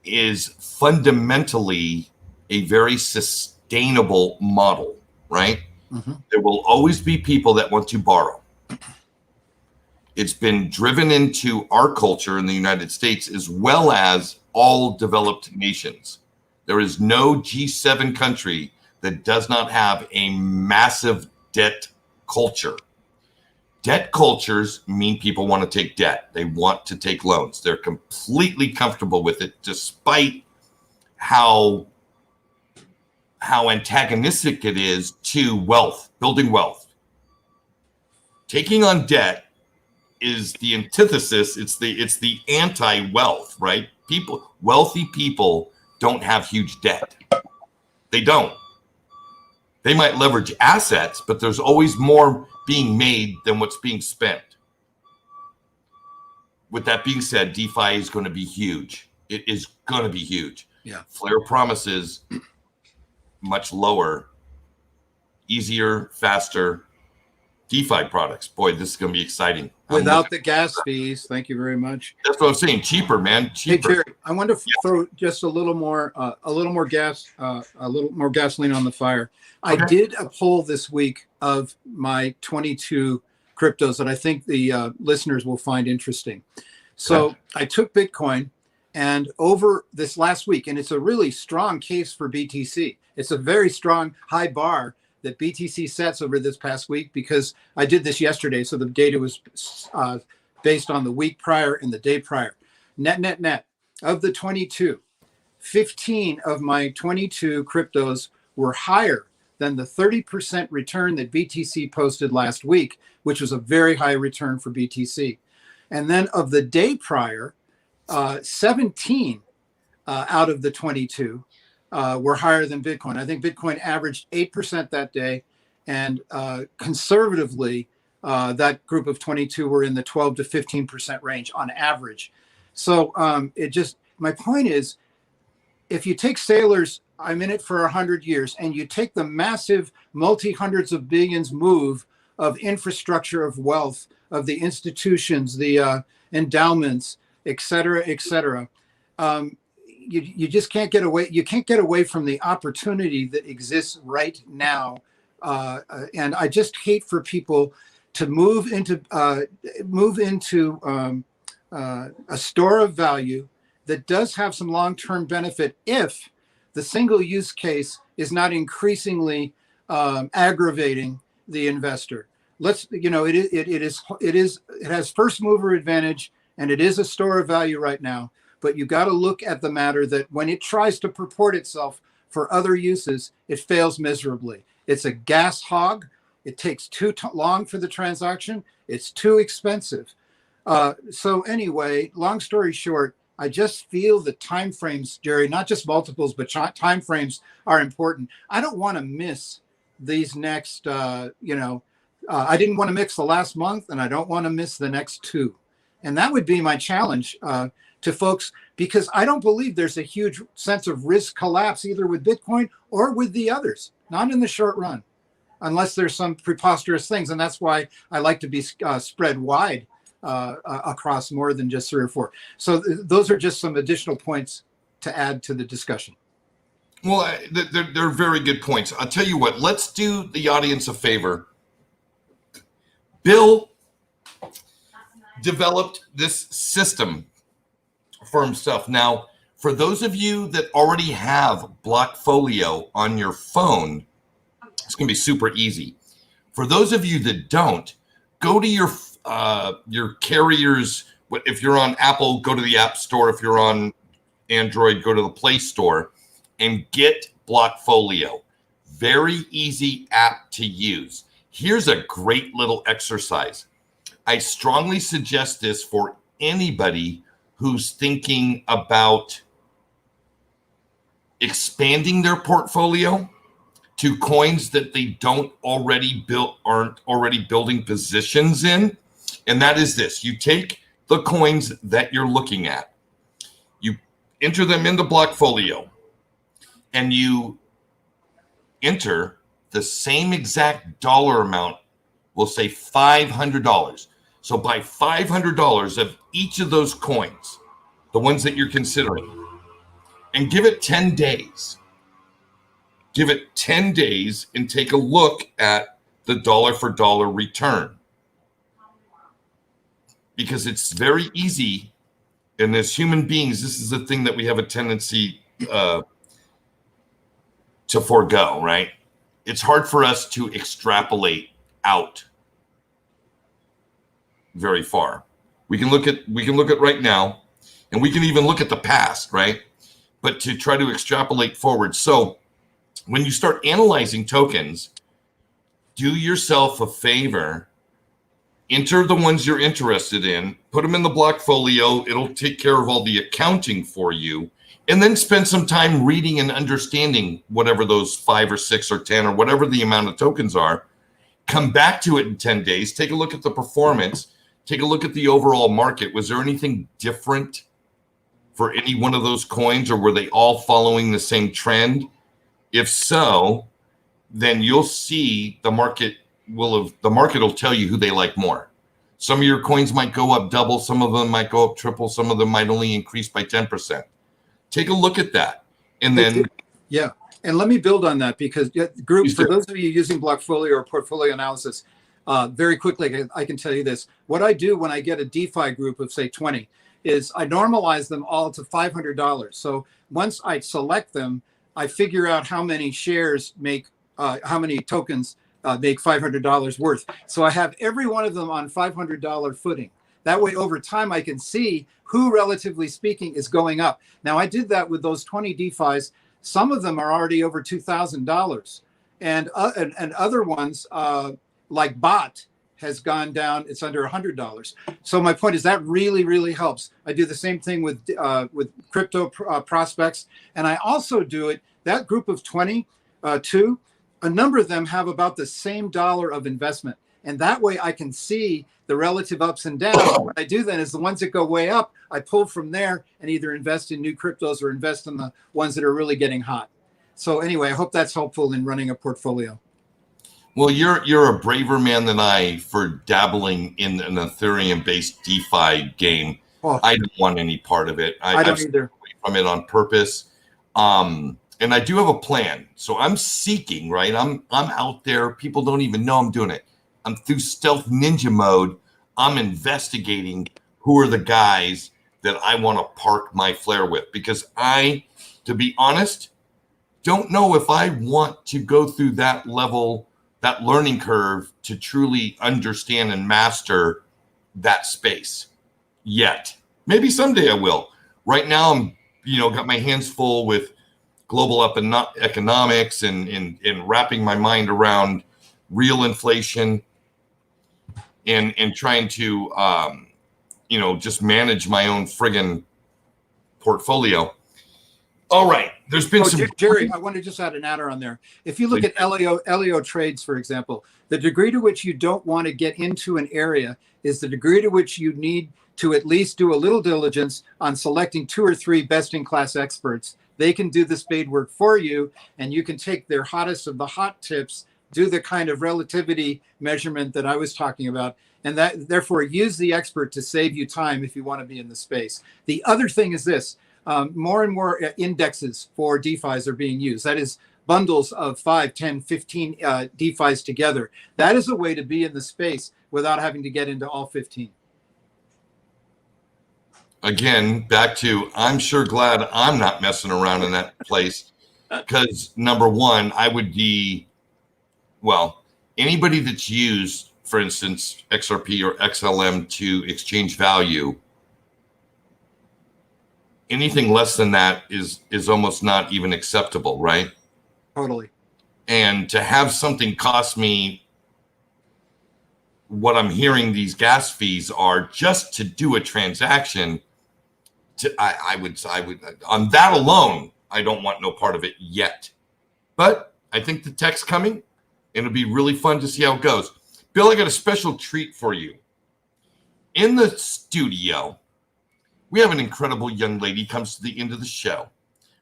is fundamentally a very sustainable model, right? Mm-hmm. There will always be people that want to borrow. It's been driven into our culture in the United States as well as all developed nations. There is no G7 country that does not have a massive debt culture. Debt cultures mean people want to take debt. They want to take loans. They're completely comfortable with it, despite how antagonistic it is to wealth, building wealth. Taking on debt is the antithesis. It's the anti-wealth, right? Wealthy people don't have huge debt. They don't. They might leverage assets, but there's always more being made than what's being spent. With that being said, DeFi is going to be huge. It is going to be huge. Yeah. Flare promises much lower, easier, faster DeFi products. Boy, this is going to be exciting. Without the gas fees. Thank you very much. That's what I'm saying. Cheaper, man. Cheaper. Hey, Jerry, I want to throw just a little more gasoline on the fire. Okay. I did a poll this week of my 22 cryptos that I think the listeners will find interesting. So I took Bitcoin, and over this last week, and it's a really strong case for BTC. It's a very strong high bar that BTC sets over this past week, because I did this yesterday. So the data was based on the week prior and the day prior. Net. Of the 22, 15 of my 22 cryptos were higher than the 30% return that BTC posted last week, which was a very high return for BTC. And then of the day prior, 17 out of the 22 were higher than Bitcoin. I think Bitcoin averaged 8% that day, and conservatively, that group of 22 were in the 12 to 15% range on average. So my point is, if you take Saylor's I'm in it for 100 years, and you take the massive multi-hundreds of billions move of infrastructure of wealth, of the institutions, the endowments, et cetera, you just can't get away. You can't get away from the opportunity that exists right now. And I just hate for people to move into a store of value that does have some long-term benefit if the single use case is not increasingly aggravating the investor. It has first mover advantage, and it is a store of value right now. But you got to look at the matter that when it tries to purport itself for other uses, it fails miserably. It's a gas hog. It takes too long for the transaction. It's too expensive. So anyway, long story short, I just feel the time frames, Jerry, not just multiples, but time frames are important. I don't want to miss these next, I didn't want to miss the last month, and I don't want to miss the next two. And that would be my challenge to folks, because I don't believe there's a huge sense of risk collapse either with Bitcoin or with the others, not in the short run, unless there's some preposterous things. And that's why I like to be spread wide across more than just 3 or 4. So those are just some additional points to add to the discussion. Well, they're very good points. I'll tell you what, let's do the audience a favor. Bill developed this system for himself. Now, for those of you that already have Blockfolio on your phone, it's going to be super easy. For those of you that don't, go to your carriers. If you're on Apple, go to the App Store. If you're on Android, go to the Play Store and get Blockfolio. Very easy app to use. Here's a great little exercise. I strongly suggest this for anybody who's thinking about expanding their portfolio to coins that they aren't already building positions in. And that is this: you take the coins that you're looking at, you enter them into Blockfolio, and you enter the same exact dollar amount. We'll say $500. So buy $500 of each of those coins, the ones that you're considering, and give it 10 days. Give it 10 days and take a look at the dollar for dollar return. Because it's very easy, and as human beings, this is a thing that we have a tendency to forego, right? It's hard for us to extrapolate out very far. We can look at right now, and we can even look at the past, right? But to try to extrapolate forward. So when you start analyzing tokens, do yourself a favor, enter the ones you're interested in, put them in the Blockfolio. It'll take care of all the accounting for you, and then spend some time reading and understanding whatever those 5 or 6 or 10 or whatever the amount of tokens are. Come back to it in 10 days. Take a look at the performance. Take a look at the overall market. Was there anything different for any one of those coins, or were they all following the same trend? If so, then you'll see the market will tell you who they like more. Some of your coins might go up double, some of them might go up triple, some of them might only increase by 10%. Take a look at that. And then yeah. And let me build on that, because groups, for those of you using Blockfolio or portfolio analysis, very quickly, I can tell you this. What I do when I get a DeFi group of, say, 20 is I normalize them all to $500. So once I select them, I figure out how many shares make, how many tokens make $500 worth. So I have every one of them on $500 footing. That way, over time, I can see who, relatively speaking, is going up. Now, I did that with those 20 DeFis. Some of them are already over $2,000. And other ones, like BOT, has gone down. It's under $100. So my point is that really, really helps. I do the same thing with crypto prospects. And I also do it, that group of 22, a number of them have about the same dollar of investment. And that way I can see the relative ups and downs. What I do then is the ones that go way up, I pull from there and either invest in new cryptos or invest in the ones that are really getting hot. So anyway, I hope that's helpful in running a portfolio. Well, you're a braver man than I for dabbling in an Ethereum-based DeFi game. Oh, I don't want any part of it. I don't I've stayed either. away from it on purpose. And I do have a plan. So I'm seeking, right? I'm out there. People don't even know I'm doing it. I'm through stealth ninja mode. I'm investigating who are the guys that I want to park my flare with, because I, to be honest, don't know if I want to go through that level, that learning curve to truly understand and master that space yet. Maybe someday I will. Right now I'm, got my hands full with global economics and wrapping my mind around real inflation and trying to, just manage my own friggin' portfolio. All right. There's been some. Jerry, I want to just add an adder on there. If you look at LEO trades, for example, the degree to which you don't want to get into an area is the degree to which you need to at least do a little diligence on selecting 2 or 3 best-in-class experts. They can do the spade work for you, and you can take their hottest of the hot tips, do the kind of relativity measurement that I was talking about, and that therefore use the expert to save you time if you want to be in the space. The other thing is this. More and more indexes for DeFis are being used. That is bundles of 5, 10, 15 DeFis together. That is a way to be in the space without having to get into all 15. Again, back to, I'm sure glad I'm not messing around in that place, because number one, I would be, anybody that's used, for instance, XRP or XLM to exchange value, anything less than that is almost not even acceptable, right? Totally. And to have something cost me what I'm hearing these gas fees are just to do a transaction, I would on that alone, I don't want no part of it yet. But I think the tech's coming, and it'll be really fun to see how it goes. Bill, I got a special treat for you. In the studio, we have an incredible young lady comes to the end of the show.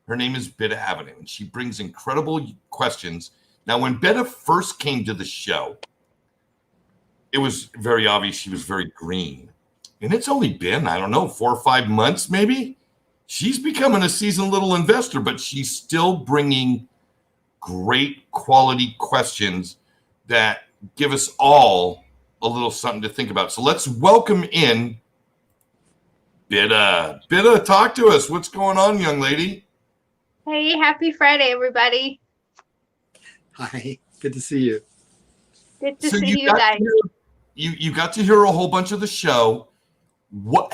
Her name is Beta Avenue, and she brings incredible questions. Now, when Beta first came to the show, it was very obvious she was very green. And it's only been, 4 or 5 months maybe. She's becoming a seasoned little investor, but she's still bringing great quality questions that give us all a little something to think about. So let's welcome in Bita, talk to us. What's going on, young lady? Hey, happy Friday, everybody. Hi, good to see you. Good to see you guys. You got to hear a whole bunch of the show. What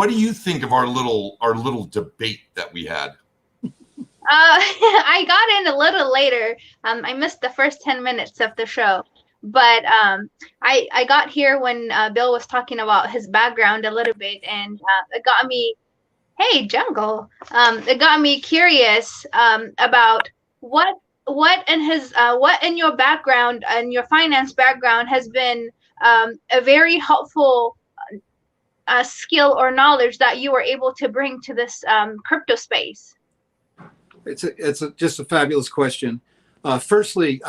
do you think of our little debate that we had? I got in a little later. I missed the first 10 minutes of the show. But I got here when Bill was talking about his background a little bit, and it got me, hey, Jungle. It got me curious about what in your background and your finance background has been a very helpful skill or knowledge that you were able to bring to this crypto space. It's just a fabulous question. Firstly,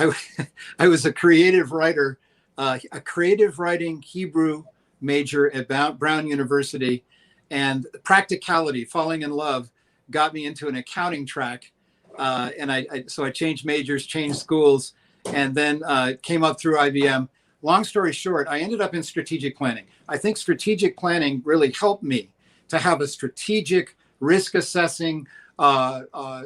I was a creative writer, a creative writing Hebrew major at Brown University, and practicality, falling in love, got me into an accounting track. So I changed majors, changed schools, and then came up through IBM. Long story short, I ended up in strategic planning. I think strategic planning really helped me to have a strategic risk assessing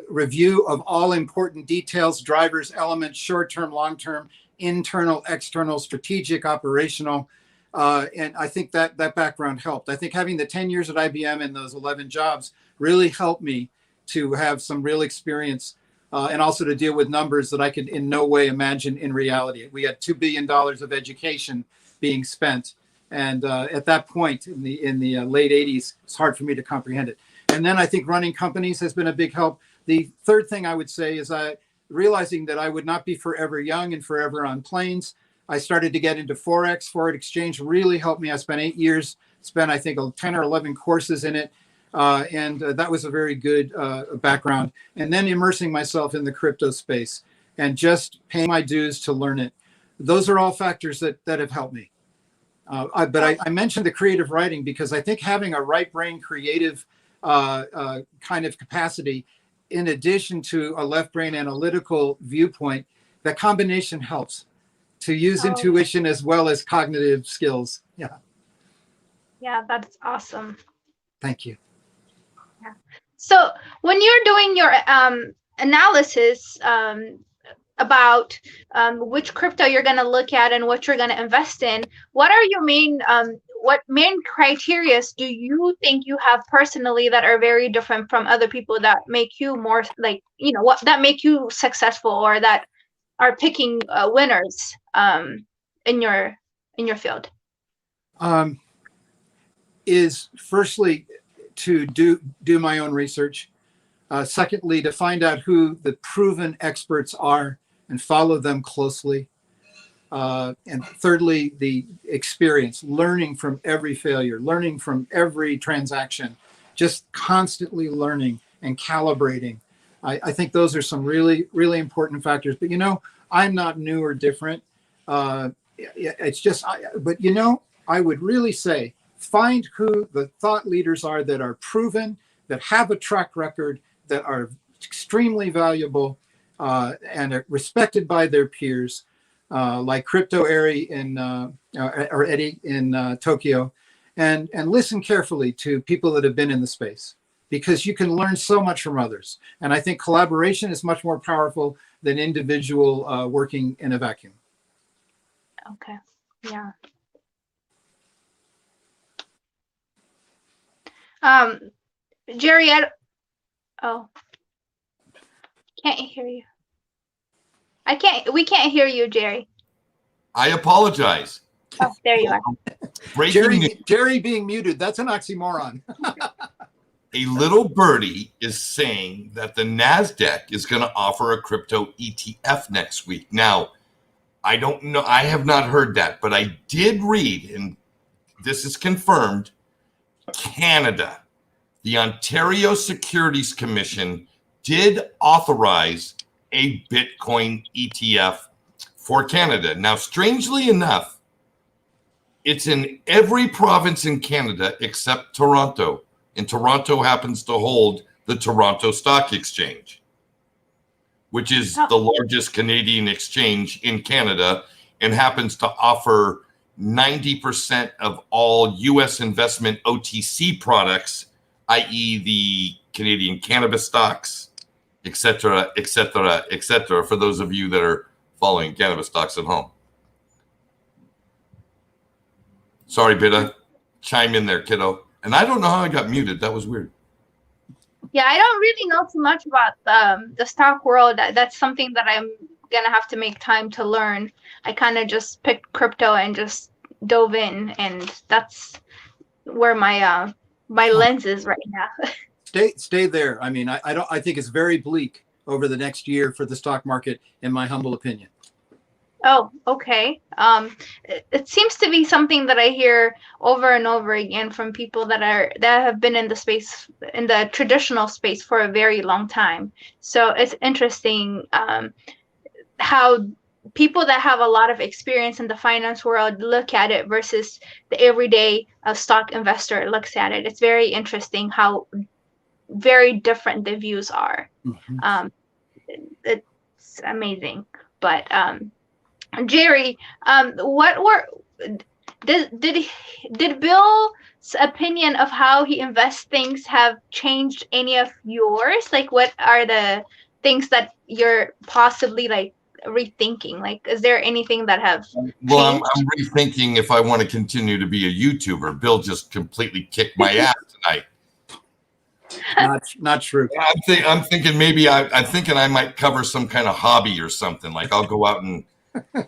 review of all important details, drivers, elements, short-term, long-term, internal, external, strategic, operational. And I think that background helped. I think having the 10 years at IBM and those 11 jobs really helped me to have some real experience and also to deal with numbers that I could in no way imagine in reality. We had $2 billion of education being spent. And at that point in the late 80s, it's hard for me to comprehend it. And then I think running companies has been a big help. The third thing I would say is realizing that I would not be forever young and forever on planes. I started to get into Forex. Foreign exchange really helped me. I spent 8 years, I think 10 or 11 courses in it. And that was a very good background. And then immersing myself in the crypto space and just paying my dues to learn it. Those are all factors that have helped me. But I mentioned the creative writing because I think having a right brain creative kind of capacity, in addition to a left brain analytical viewpoint, that combination helps to use intuition as well as cognitive skills. Yeah. Yeah, that's awesome. Thank you. Yeah. So when you're doing your analysis about which crypto you're going to look at and what you're going to invest in, what are your main criteria do you think you have personally that are very different from other people that make you more like, what that make you successful or that are picking winners in your field? Is firstly to do my own research. Secondly, to find out who the proven experts are and follow them closely. And thirdly, the experience, learning from every failure, learning from every transaction, just constantly learning and calibrating. I think those are some really, really important factors. But, I'm not new or different. It's just, but, I would really say, find who the thought leaders are that are proven, that have a track record, that are extremely valuable and are respected by their peers, like Crypto Eddie in Tokyo, and listen carefully to people that have been in the space, because you can learn so much from others. And I think collaboration is much more powerful than individual working in a vacuum. Okay. Yeah. Jerry, can't hear you. We can't hear you, Jerry. I apologize. Oh, there you are. Jerry being muted, that's an oxymoron. A little birdie is saying that the NASDAQ is going to offer a crypto ETF next week. Now, I don't know. I have not heard that, but I did read, and this is confirmed, Canada, the Ontario Securities Commission did authorize a Bitcoin ETF for Canada. Now, strangely enough, it's in every province in Canada except Toronto. And Toronto happens to hold the Toronto Stock Exchange, which is the largest Canadian exchange in Canada and happens to offer 90% of all U.S. investment OTC products, i.e. the Canadian cannabis stocks, et cetera, for those of you that are following cannabis stocks at home. Sorry, Bitta. Chime in there, kiddo. And I don't know how I got muted. That was weird. Yeah, I don't really know too much about the stock world. That's something that I'm going to have to make time to learn. I kind of just picked crypto and just dove in, and that's where my lens is right now. Stay there. I mean, I think it's very bleak over the next year for the stock market, in my humble opinion. Oh, okay. It seems to be something that I hear over and over again from people that have been in the space, in the traditional space, for a very long time. So it's interesting how people that have a lot of experience in the finance world look at it versus the everyday stock investor looks at it. It's very interesting how very different the views are. Mm-hmm. It's amazing. But Jerry, did Bill's opinion of how he invests things have changed any of yours? Like, what are the things that you're possibly like rethinking? Like, is there anything that have Well, I'm rethinking if I want to continue to be a YouTuber. Bill just completely kicked my ass tonight. Not true. I'm thinking maybe I'm thinking I might cover some kind of hobby or something. Like, I'll go out and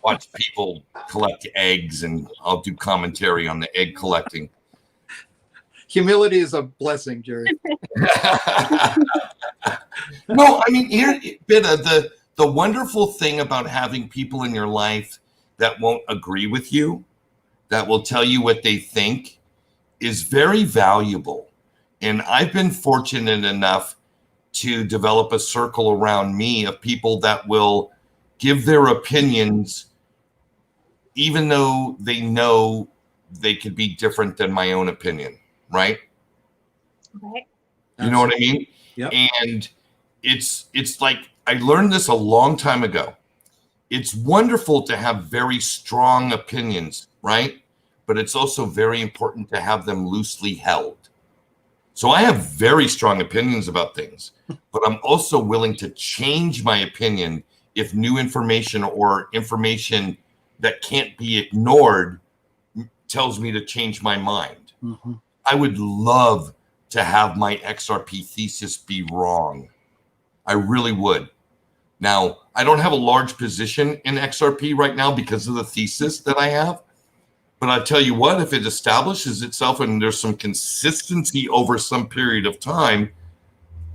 watch people collect eggs, and I'll do commentary on the egg collecting. Humility is a blessing, Jerry. No, I mean, here, the wonderful thing about having people in your life that won't agree with you, that will tell you what they think, is very valuable. And I've been fortunate enough to develop a circle around me of people that will give their opinions, even though they know they could be different than my own opinion, right? Right. You know what I mean? Yep. And it's like, I learned this a long time ago. It's wonderful to have very strong opinions, right? But it's also very important to have them loosely held. So I have very strong opinions about things, but I'm also willing to change my opinion if new information or information that can't be ignored tells me to change my mind. Mm-hmm. I would love to have my XRP thesis be wrong. I really would. Now, I don't have a large position in XRP right now because of the thesis that I have. But I tell you what, if it establishes itself and there's some consistency over some period of time,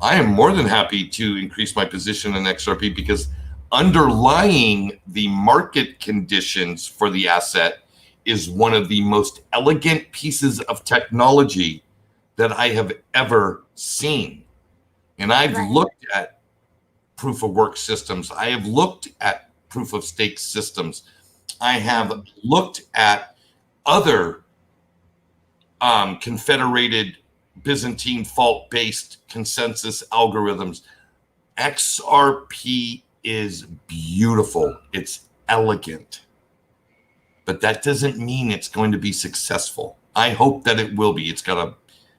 I am more than happy to increase my position in XRP, because underlying the market conditions for the asset is one of the most elegant pieces of technology that I have ever seen. And I've looked at proof of work systems. I have looked at proof of stake systems. I have looked at other confederated Byzantine fault-based consensus algorithms. XRP is beautiful. It's elegant. But that doesn't mean it's going to be successful. I hope that it will be.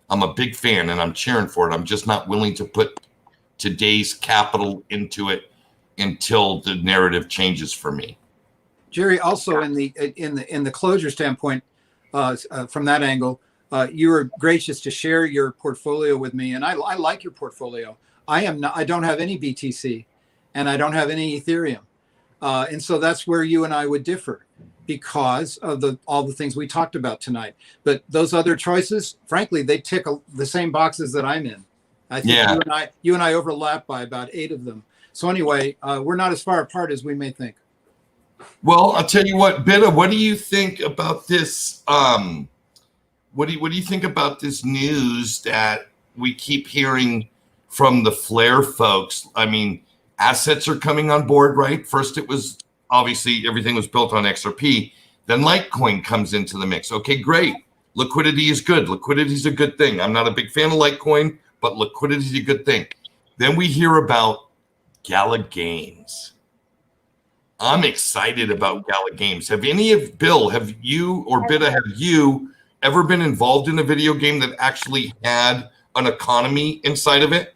I'm a big fan and I'm cheering for it. I'm just not willing to put today's capital into it until the narrative changes for me. Jerry, also in the closure standpoint, from that angle, you were gracious to share your portfolio with me, and I like your portfolio. I don't have any BTC, and I don't have any Ethereum, and so that's where you and I would differ, because of all the things we talked about tonight. But those other choices, frankly, they tick the same boxes that I'm in. I think you and I overlap by about 8 of them. So anyway, we're not as far apart as we may think. Well, I'll tell you what, Bitta, what do you think about this? What do you think about this news that we keep hearing from the Flare folks? I mean, assets are coming on board, right? First, it was obviously everything was built on XRP. Then Litecoin comes into the mix. Okay, great. Liquidity is good. Liquidity is a good thing. I'm not a big fan of Litecoin, but liquidity is a good thing. Then we hear about Gala Games. I'm excited about Gala Games. Have you or Bitta, have you ever been involved in a video game that actually had an economy inside of it?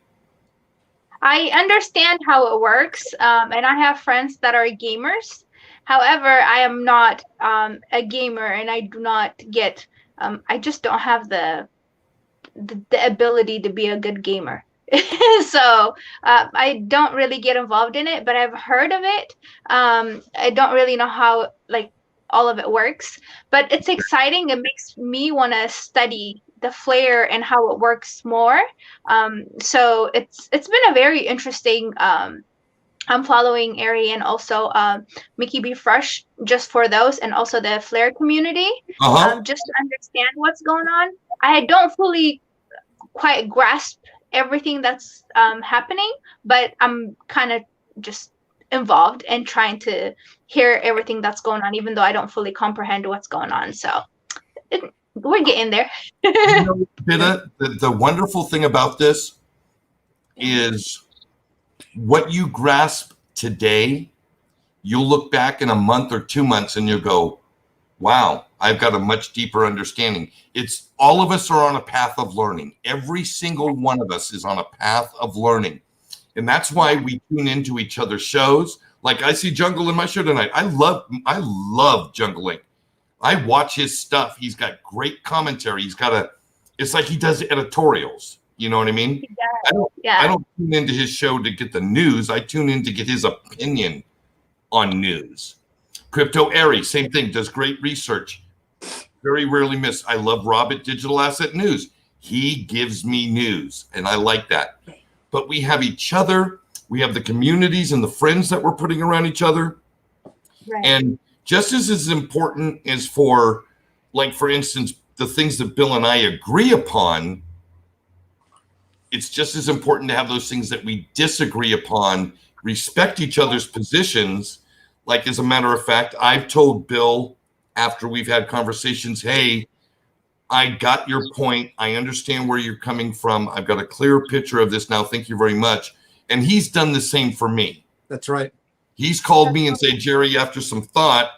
I understand how it works, and I have friends that are gamers. However, I am not a gamer, and I do not get. I just don't have the ability to be a good gamer. So I don't really get involved in it, but I've heard of it. I don't really know how all of it works, but it's exciting. It makes me want to study the Flare and how it works more. So it's been a very interesting. I'm following Ari and also Mickey B. Fresh just for those, and also the Flare community, just to understand what's going on. I don't fully quite grasp everything that's happening, but I'm kind of just involved and trying to hear everything that's going on, even though I don't fully comprehend what's going on. So we're getting there. Bitta, the wonderful thing about this is what you grasp today, you'll look back in a month or 2 months and you'll go, wow, I've got a much deeper understanding. It's all of us are on a path of learning. Every single one of us is on a path of learning. And that's why we tune into each other's shows. Like I see Jungle in my show tonight. I love Jungle Link. I watch his stuff. He's got great commentary. It's like he does editorials. You know what I mean? I don't tune into his show to get the news. I tune in to get his opinion on news. Crypto Ari, same thing, does great research. Very rarely miss. I love Rob at Digital Asset News. He gives me news, and I like that. But we have each other. We have the communities and the friends that we're putting around each other. Right. And just as important as for instance, the things that Bill and I agree upon, it's just as important to have those things that we disagree upon, respect each other's positions. Like, as a matter of fact, I've told Bill after we've had conversations, hey, I got your point. I understand where you're coming from. I've got a clear picture of this now. Thank you very much. And he's done the same for me. That's right. He's called me and said, Jerry, after some thought,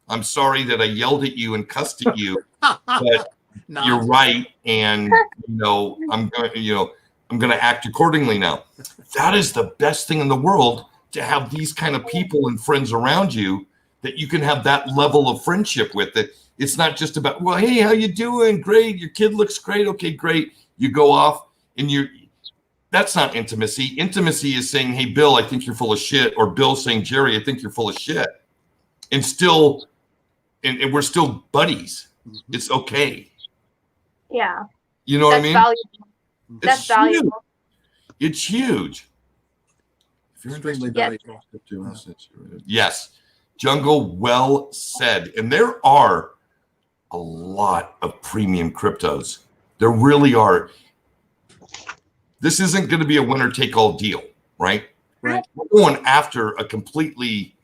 I'm sorry that I yelled at you and cussed at you, but you're right. And, I'm going to act accordingly now. That is the best thing in the world, to have these kind of people and friends around you that you can have that level of friendship with. That it's not just about, well, hey, how you doing? Great. Your kid looks great. Okay, great. You go off and that's not intimacy. Intimacy is saying, hey, Bill, I think you're full of shit. Or Bill saying, Jerry, I think you're full of shit. And still, and we're still buddies. It's okay. Yeah. You know what I mean? Valuable. That's valuable. It's huge. Extremely valuable. Yes. Jungle, well said. And there are a lot of premium cryptos. There really are. This isn't going to be a winner take all deal, right? Right. We're going after a completely,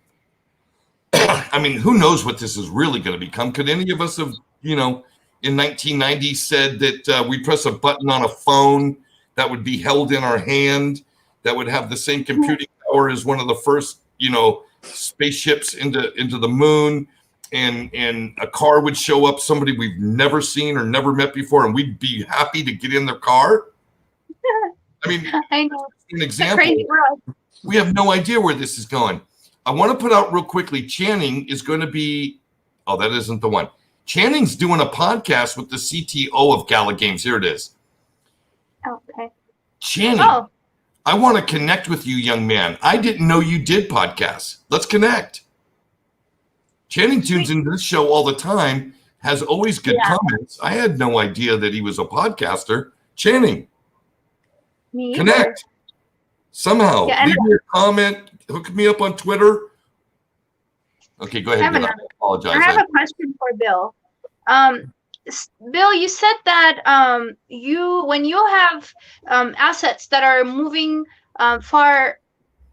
I mean, who knows what this is really going to become? Could any of us have, in 1990 said that we press a button on a phone that would be held in our hand, that would have the same computing power as one of the first, spaceships into the moon, and a car would show up, somebody we've never seen or never met before, and we'd be happy to get in their car? I mean, I know. An example. We have no idea where this is going. I want to put out real quickly, Channing is going to be, oh, that isn't the one. Channing's doing a podcast with the CTO of Gala Games. Here it is. Okay. Channing, I want to connect with you, young man. I didn't know you did podcasts. Let's connect. Channing tunes into this show all the time, has always good comments. I had no idea that he was a podcaster. Channing, connect. Somehow. Leave me a comment. Hook me up on Twitter. Okay, go ahead. I apologize. I have a question for Bill. Bill, you said that when you have assets that are moving far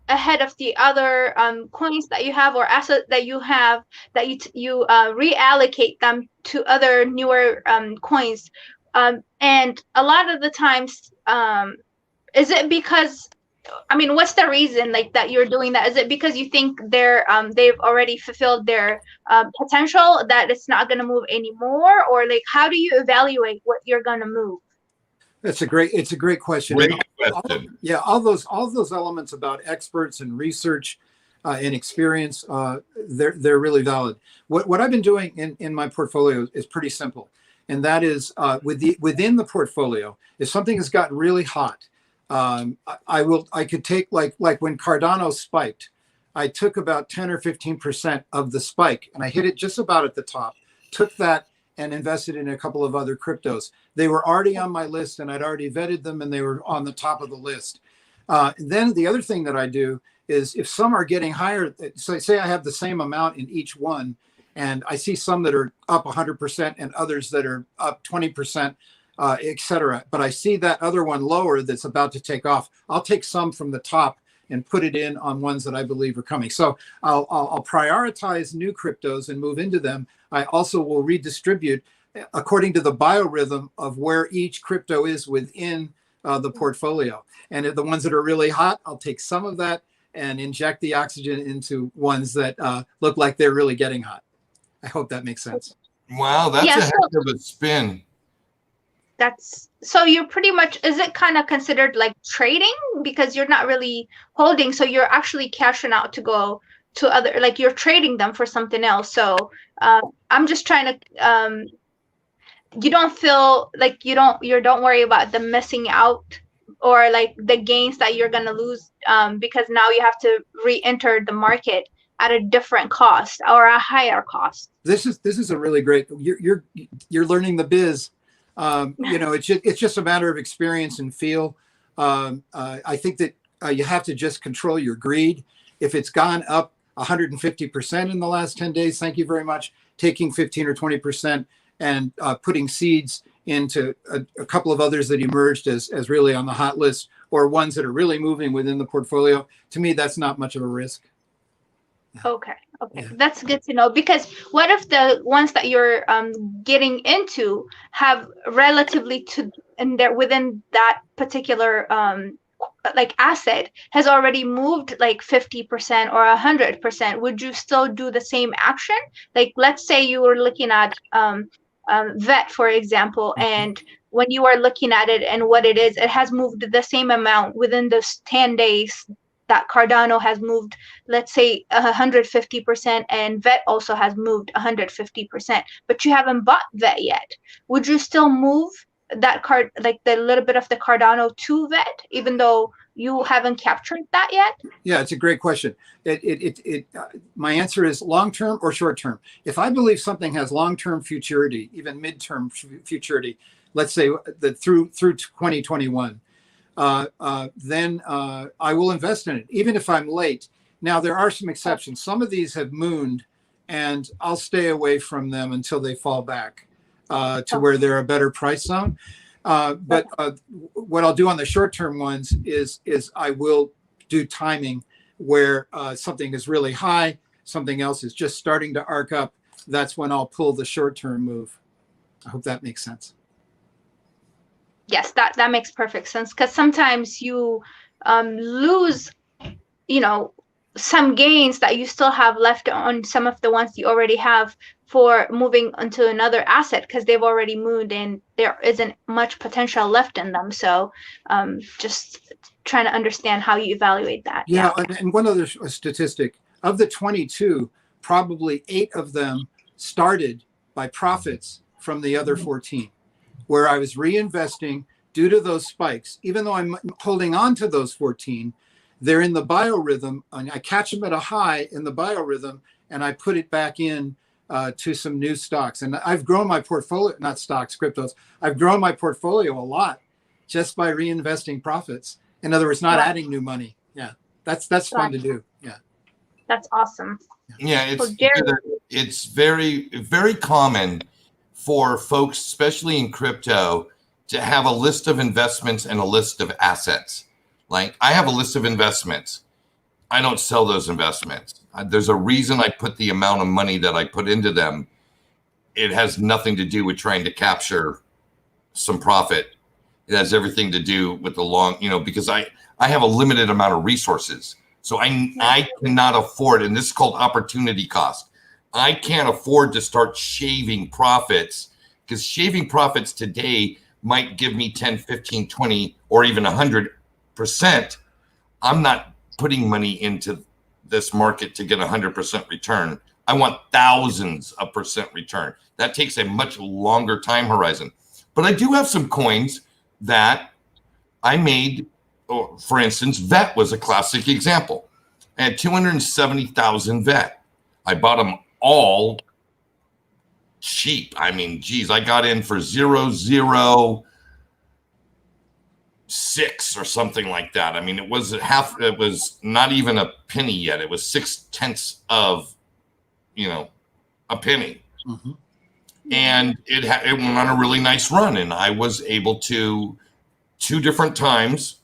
ahead of the other coins that you have, or assets that you have, that you reallocate them to other newer coins, and a lot of the times, is it because, I mean, what's the reason that you're doing that? Is it because you think they've already fulfilled their potential, that it's not going to move anymore, or how do you evaluate what you're going to move? It's a great question. Great question. All those elements about experts and research and experience, they're really valid. What I've been doing in my portfolio is pretty simple, and that is within the portfolio, if something has gotten really hot, I could take like when Cardano spiked, I took about 10 or 15% of the spike, and I hit it just about at the top, took that and invested in a couple of other cryptos. They were already on my list, and I'd already vetted them, and they were on the top of the list. Then the other thing that I do is, if some are getting higher, so say I have the same amount in each one, and I see some that are up 100% and others that are up 20%, etc. But I see that other one lower that's about to take off, I'll take some from the top and put it in on ones that I believe are coming. So I'll prioritize new cryptos and move into them. I also will redistribute according to the biorhythm of where each crypto is within the portfolio. And if the ones that are really hot, I'll take some of that and inject the oxygen into ones that look like they're really getting hot. I hope that makes sense. Wow, that's a heck of a spin. So you're pretty much, is it kind of considered like trading, because you're not really holding, so you're actually cashing out to go to other, like you're trading them for something else. So I'm just trying to, you don't feel like you don't worry about the missing out or like the gains that you're going to lose, because now you have to re-enter the market at a different cost or a higher cost. This is a really great, you're learning the biz. It's just a matter of experience and feel. I think that you have to just control your greed. If it's gone up 150% in the last 10 days, thank you very much. Taking 15 or 20% and putting seeds into a couple of others that emerged as really on the hot list, or ones that are really moving within the portfolio. To me, that's not much of a risk. Okay. Yeah. That's good to know, because what if the ones that you're getting into have relatively to, and they're within that particular like asset has already moved like 50% or 100%, would you still do the same action? Like, let's say you were looking at VET, for example, and when you are looking at it and what it is, it has moved the same amount within those 10 days that Cardano has moved, let's say 150%, and VET also has moved 150%, but you haven't bought VET yet. Would you still move that card, like the little bit of the Cardano to VET, even though you haven't captured that yet? Yeah, it's a great question. My answer is long-term or short-term. If I believe something has long-term futurity, even mid-term futurity, let's say through 2021, then I will invest in it, even if I'm late. Now, there are some exceptions. Some of these have mooned, and I'll stay away from them until they fall back to where they're a better price zone. But what I'll do on the short-term ones is I will do timing where something is really high, something else is just starting to arc up. That's when I'll pull the short-term move. I hope that makes sense. Yes, that makes perfect sense, because sometimes you lose, some gains that you still have left on some of the ones you already have for moving into another asset, because they've already moved and there isn't much potential left in them. So just trying to understand how you evaluate that. Yeah. And one other statistic, of the 22, probably 8 of them started by profits from the other 14, where I was reinvesting due to those spikes. Even though I'm holding on to those 14, they're in the biorhythm, and I catch them at a high in the biorhythm, and I put it back in to some new stocks. And I've grown my portfolio, not stocks, cryptos. I've grown my portfolio a lot just by reinvesting profits. In other words, not adding new money. Yeah, that's fun to do. Yeah, that's awesome. Yeah, it's very, very common for folks, especially in crypto, to have a list of investments and a list of assets. Like, I have a list of investments. I don't sell those investments. There's a reason I put the amount of money that I put into them. It has nothing to do with trying to capture some profit. It has everything to do with the long, because I have a limited amount of resources. So I cannot afford, and this is called opportunity cost. I can't afford to start shaving profits, because shaving profits today might give me 10, 15, 20, or even 100%. I'm not putting money into this market to get 100% return. I want thousands of percent return. That takes a much longer time horizon. But I do have some coins that I made. For instance, VET was a classic example. I had 270,000 VET. I bought them all cheap. I mean, geez, I got in for 0.006 or something like that. I mean, it was not even a penny yet. It was 0.6 of, a penny. Mm-hmm. And it went on a really nice run. And I was able to 2 different times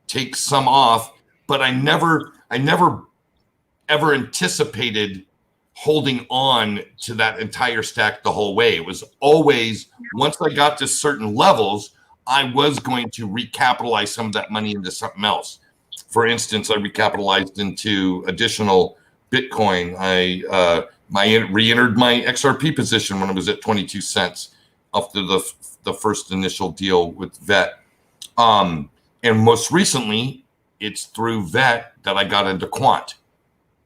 take some off, but I never ever anticipated holding on to that entire stack the whole way. It was always, once I got to certain levels, I was going to recapitalize some of that money into something else. For instance, I recapitalized into additional Bitcoin. I re-entered my XRP position when it was at 22 cents after the first initial deal with VET. And most recently, it's through VET that I got into Quant.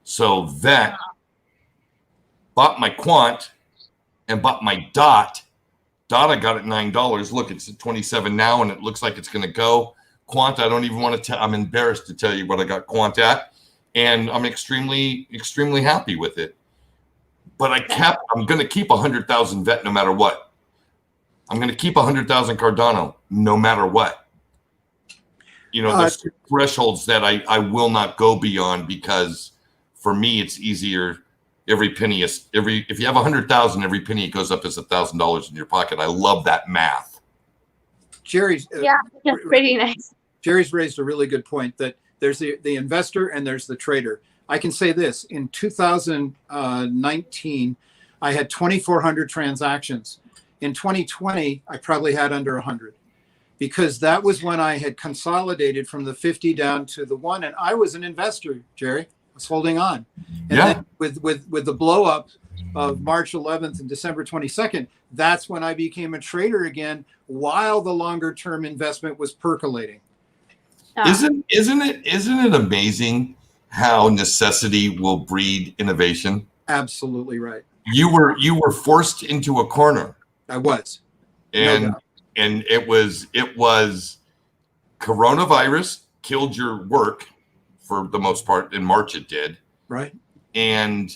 So VET bought my Quant and bought my DOT. DOT I got at $9. Look, it's at 27 now, and it looks like it's going to go. Quant, I don't even want to tell. I'm embarrassed to tell you what I got Quant at, and I'm extremely, extremely happy with it. But I'm going to keep 100,000 VET no matter what. I'm going to keep 100,000 Cardano no matter what. There's thresholds that I will not go beyond, because for me, it's easier. Every penny if you have 100,000, every penny it goes up is $1,000 in your pocket. I love that math. Jerry's Yeah, that's pretty nice. Jerry's raised a really good point that there's the investor and there's the trader. I can say this: in 2019, I had 2,400 transactions. In 2020, I probably had under 100, because that was when I had consolidated from the 50 down to the 1, and I was an investor, Jerry. I was holding on, and then with the blow up of March 11th and December 22nd, that's when I became a trader again, while the longer term investment was percolating. Isn't it amazing how necessity will breed innovation? Absolutely right. You were forced into a corner. I was. And it was coronavirus killed your work for the most part. In March it did. Right. And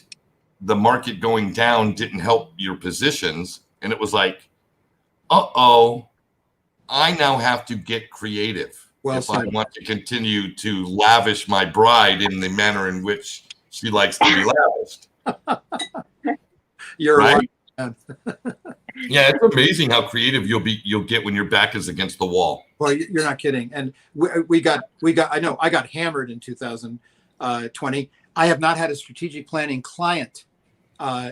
the market going down didn't help your positions. And it was like, I now have to get creative. Well if said. I want to continue to lavish my bride in the manner in which she likes to be lavished. You're right. Yeah, it's amazing how creative you'll get when your back is against the wall. Well, you're not kidding. And we got. I know I got hammered in 2020. I have not had a strategic planning client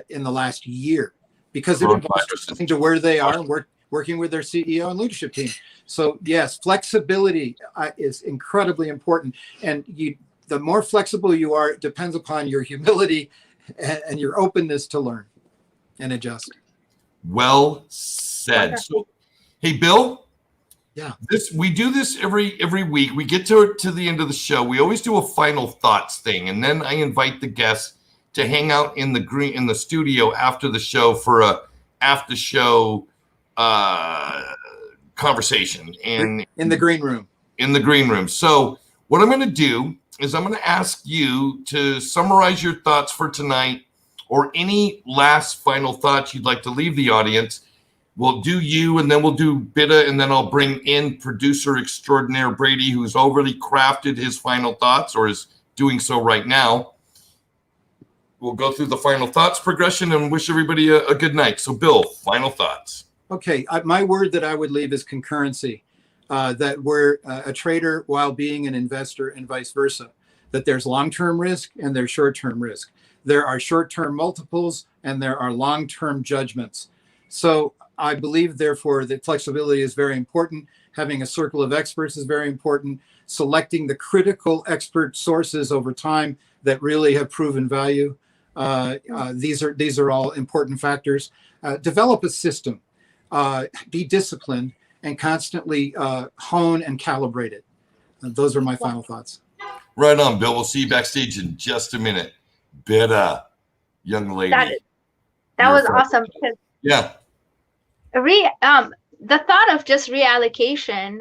in the last year, because it involves listening to where they are and working with their CEO and leadership team. So yes, flexibility is incredibly important. And the more flexible you are, it depends upon your humility and your openness to learn and adjust. Well said. So, hey, Bill. Yeah. We do this every week. We get to the end of the show. We always do a final thoughts thing, and then I invite the guests to hang out in the studio after the show for a after show conversation, and in the green room. So what I'm going to do is I'm going to ask you to summarize your thoughts for tonight, or any last final thoughts you'd like to leave the audience. We'll do you, and then we'll do Bitta, and then I'll bring in producer extraordinaire Brady, who's overly crafted his final thoughts, or is doing so right now. We'll go through the final thoughts progression and wish everybody a good night. So, Bill, final thoughts. Okay, my word that I would leave is concurrency. That we're a trader while being an investor, and vice versa. That there's long-term risk and there's short-term risk. There are short-term multiples and there are long-term judgments. So I believe, therefore, that flexibility is very important. Having a circle of experts is very important. Selecting the critical expert sources over time that really have proven value. These are all important factors. Develop a system. Be disciplined and constantly hone and calibrate it. Those are my final thoughts. Right on, Bill. We'll see you backstage in just a minute. Bitta, young lady. That was awesome. Yeah. The thought of just reallocation,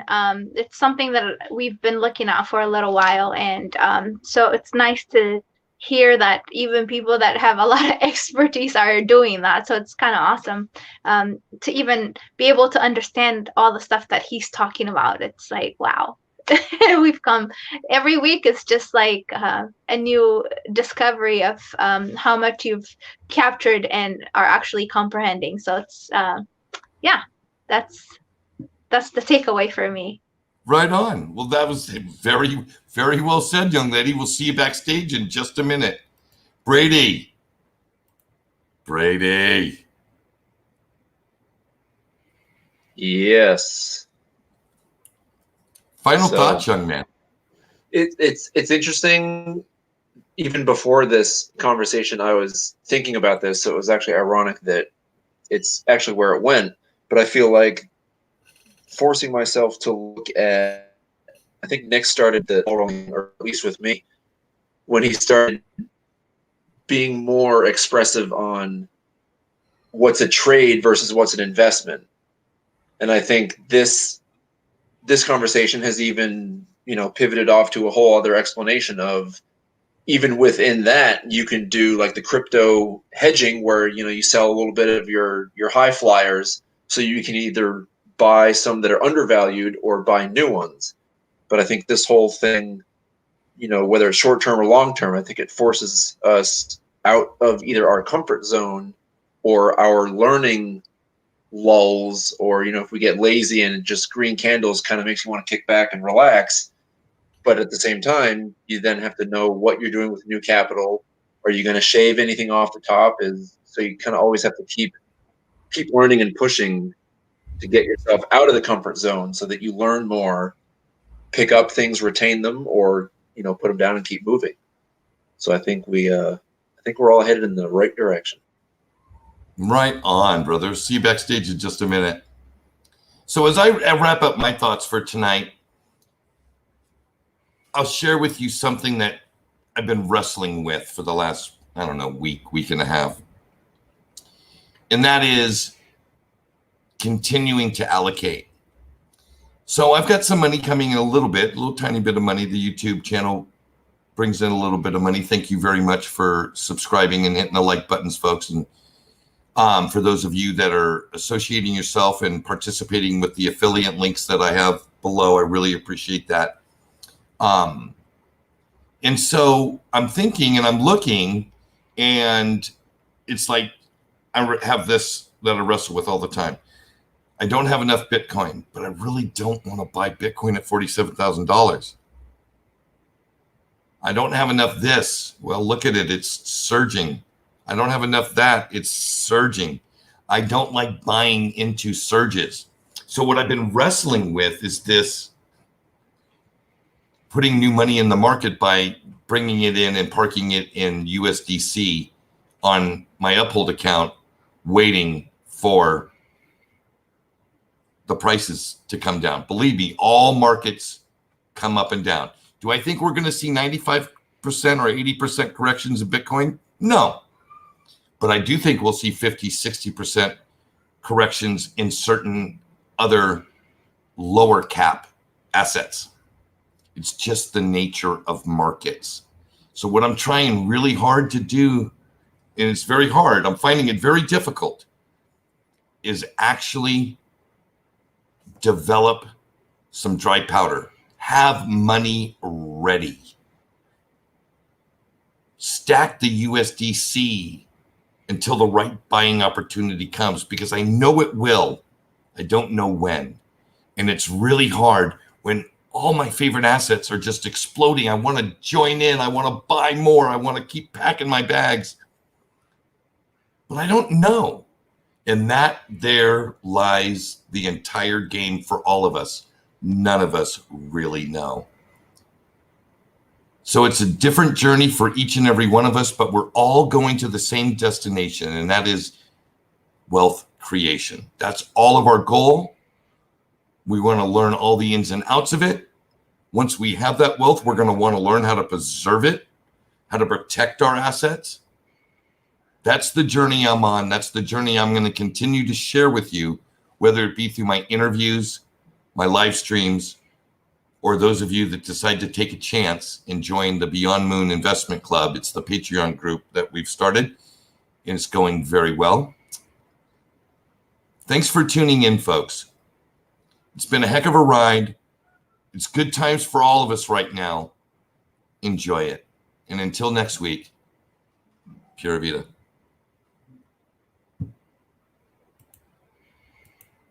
it's something that we've been looking at for a little while, and so it's nice to hear that even people that have a lot of expertise are doing that. So it's kind of awesome to even be able to understand all the stuff that he's talking about. It's like, wow. We've come every week. It's just like a new discovery of how much you've captured and are actually comprehending. So it's that's the takeaway for me. Right on. Well, that was very, very well said, young lady. We'll see you backstage in just a minute. Brady. Yes. Final thoughts, young man. It's interesting. Even before this conversation, I was thinking about this, so it was actually ironic that it's actually where it went. But I feel like forcing myself to look at, I think Nick started the ball rolling, or at least with me, when he started being more expressive on what's a trade versus what's an investment. And I think this conversation has even, pivoted off to a whole other explanation of, even within that, you can do like the crypto hedging where, you sell a little bit of your high flyers, so you can either buy some that are undervalued or buy new ones. But I think this whole thing, whether it's short-term or long-term, I think it forces us out of either our comfort zone or our learning lulls, or if we get lazy and just green candles kind of makes you want to kick back and relax. But at the same time, you then have to know what you're doing with new capital. Are you going to shave anything off the top? So you kind of always have to keep learning and pushing to get yourself out of the comfort zone so that you learn more, pick up things, retain them, or put them down and keep moving. So I think we're all headed in the right direction. Right on, brother. See you backstage in just a minute. So as I wrap up my thoughts for tonight, I'll share with you something that I've been wrestling with for the last, week and a half. And that is continuing to allocate. So I've got some money coming in a little tiny bit of money. The YouTube channel brings in a little bit of money. Thank you very much for subscribing and hitting the like buttons, folks. And for those of you that are associating yourself and participating with the affiliate links that I have below, I really appreciate that. And so I'm thinking and I'm looking, and it's like I have this that I wrestle with all the time. I don't have enough Bitcoin, but I really don't want to buy Bitcoin at $47,000. I don't have enough this. Well, look at it. It's surging. I don't have enough that. It's surging. I don't like buying into surges. So what I've been wrestling with is this putting new money in the market by bringing it in and parking it in USDC on my Uphold account, waiting for the prices to come down. Believe me, all markets come up and down. Do I think we're going to see 95% or 80% corrections in Bitcoin? No. But I do think we'll see 50, 60% corrections in certain other lower cap assets. It's just the nature of markets. So what I'm trying really hard to do, and it's very hard, I'm finding it very difficult, is actually develop some dry powder. Have money ready. Stack the USDC until the right buying opportunity comes, because I know it will. I don't know when. And it's really hard when all my favorite assets are just exploding. I want to join in. I want to buy more. I want to keep packing my bags. But I don't know. And that there lies the entire game for all of us. None of us really know. So it's a different journey for each and every one of us, but we're all going to the same destination, and that is wealth creation. That's all of our goal. We want to learn all the ins and outs of it. Once we have that wealth, we're going to want to learn how to preserve it, how to protect our assets. That's the journey I'm on. That's the journey I'm going to continue to share with you, whether it be through my interviews, my live streams, or those of you that decide to take a chance and join the Beyond Moon Investment Club. It's the Patreon group that we've started, and it's going very well. Thanks for tuning in, folks. It's been a heck of a ride. It's good times for all of us right now. Enjoy it. And until next week, Pura Vida.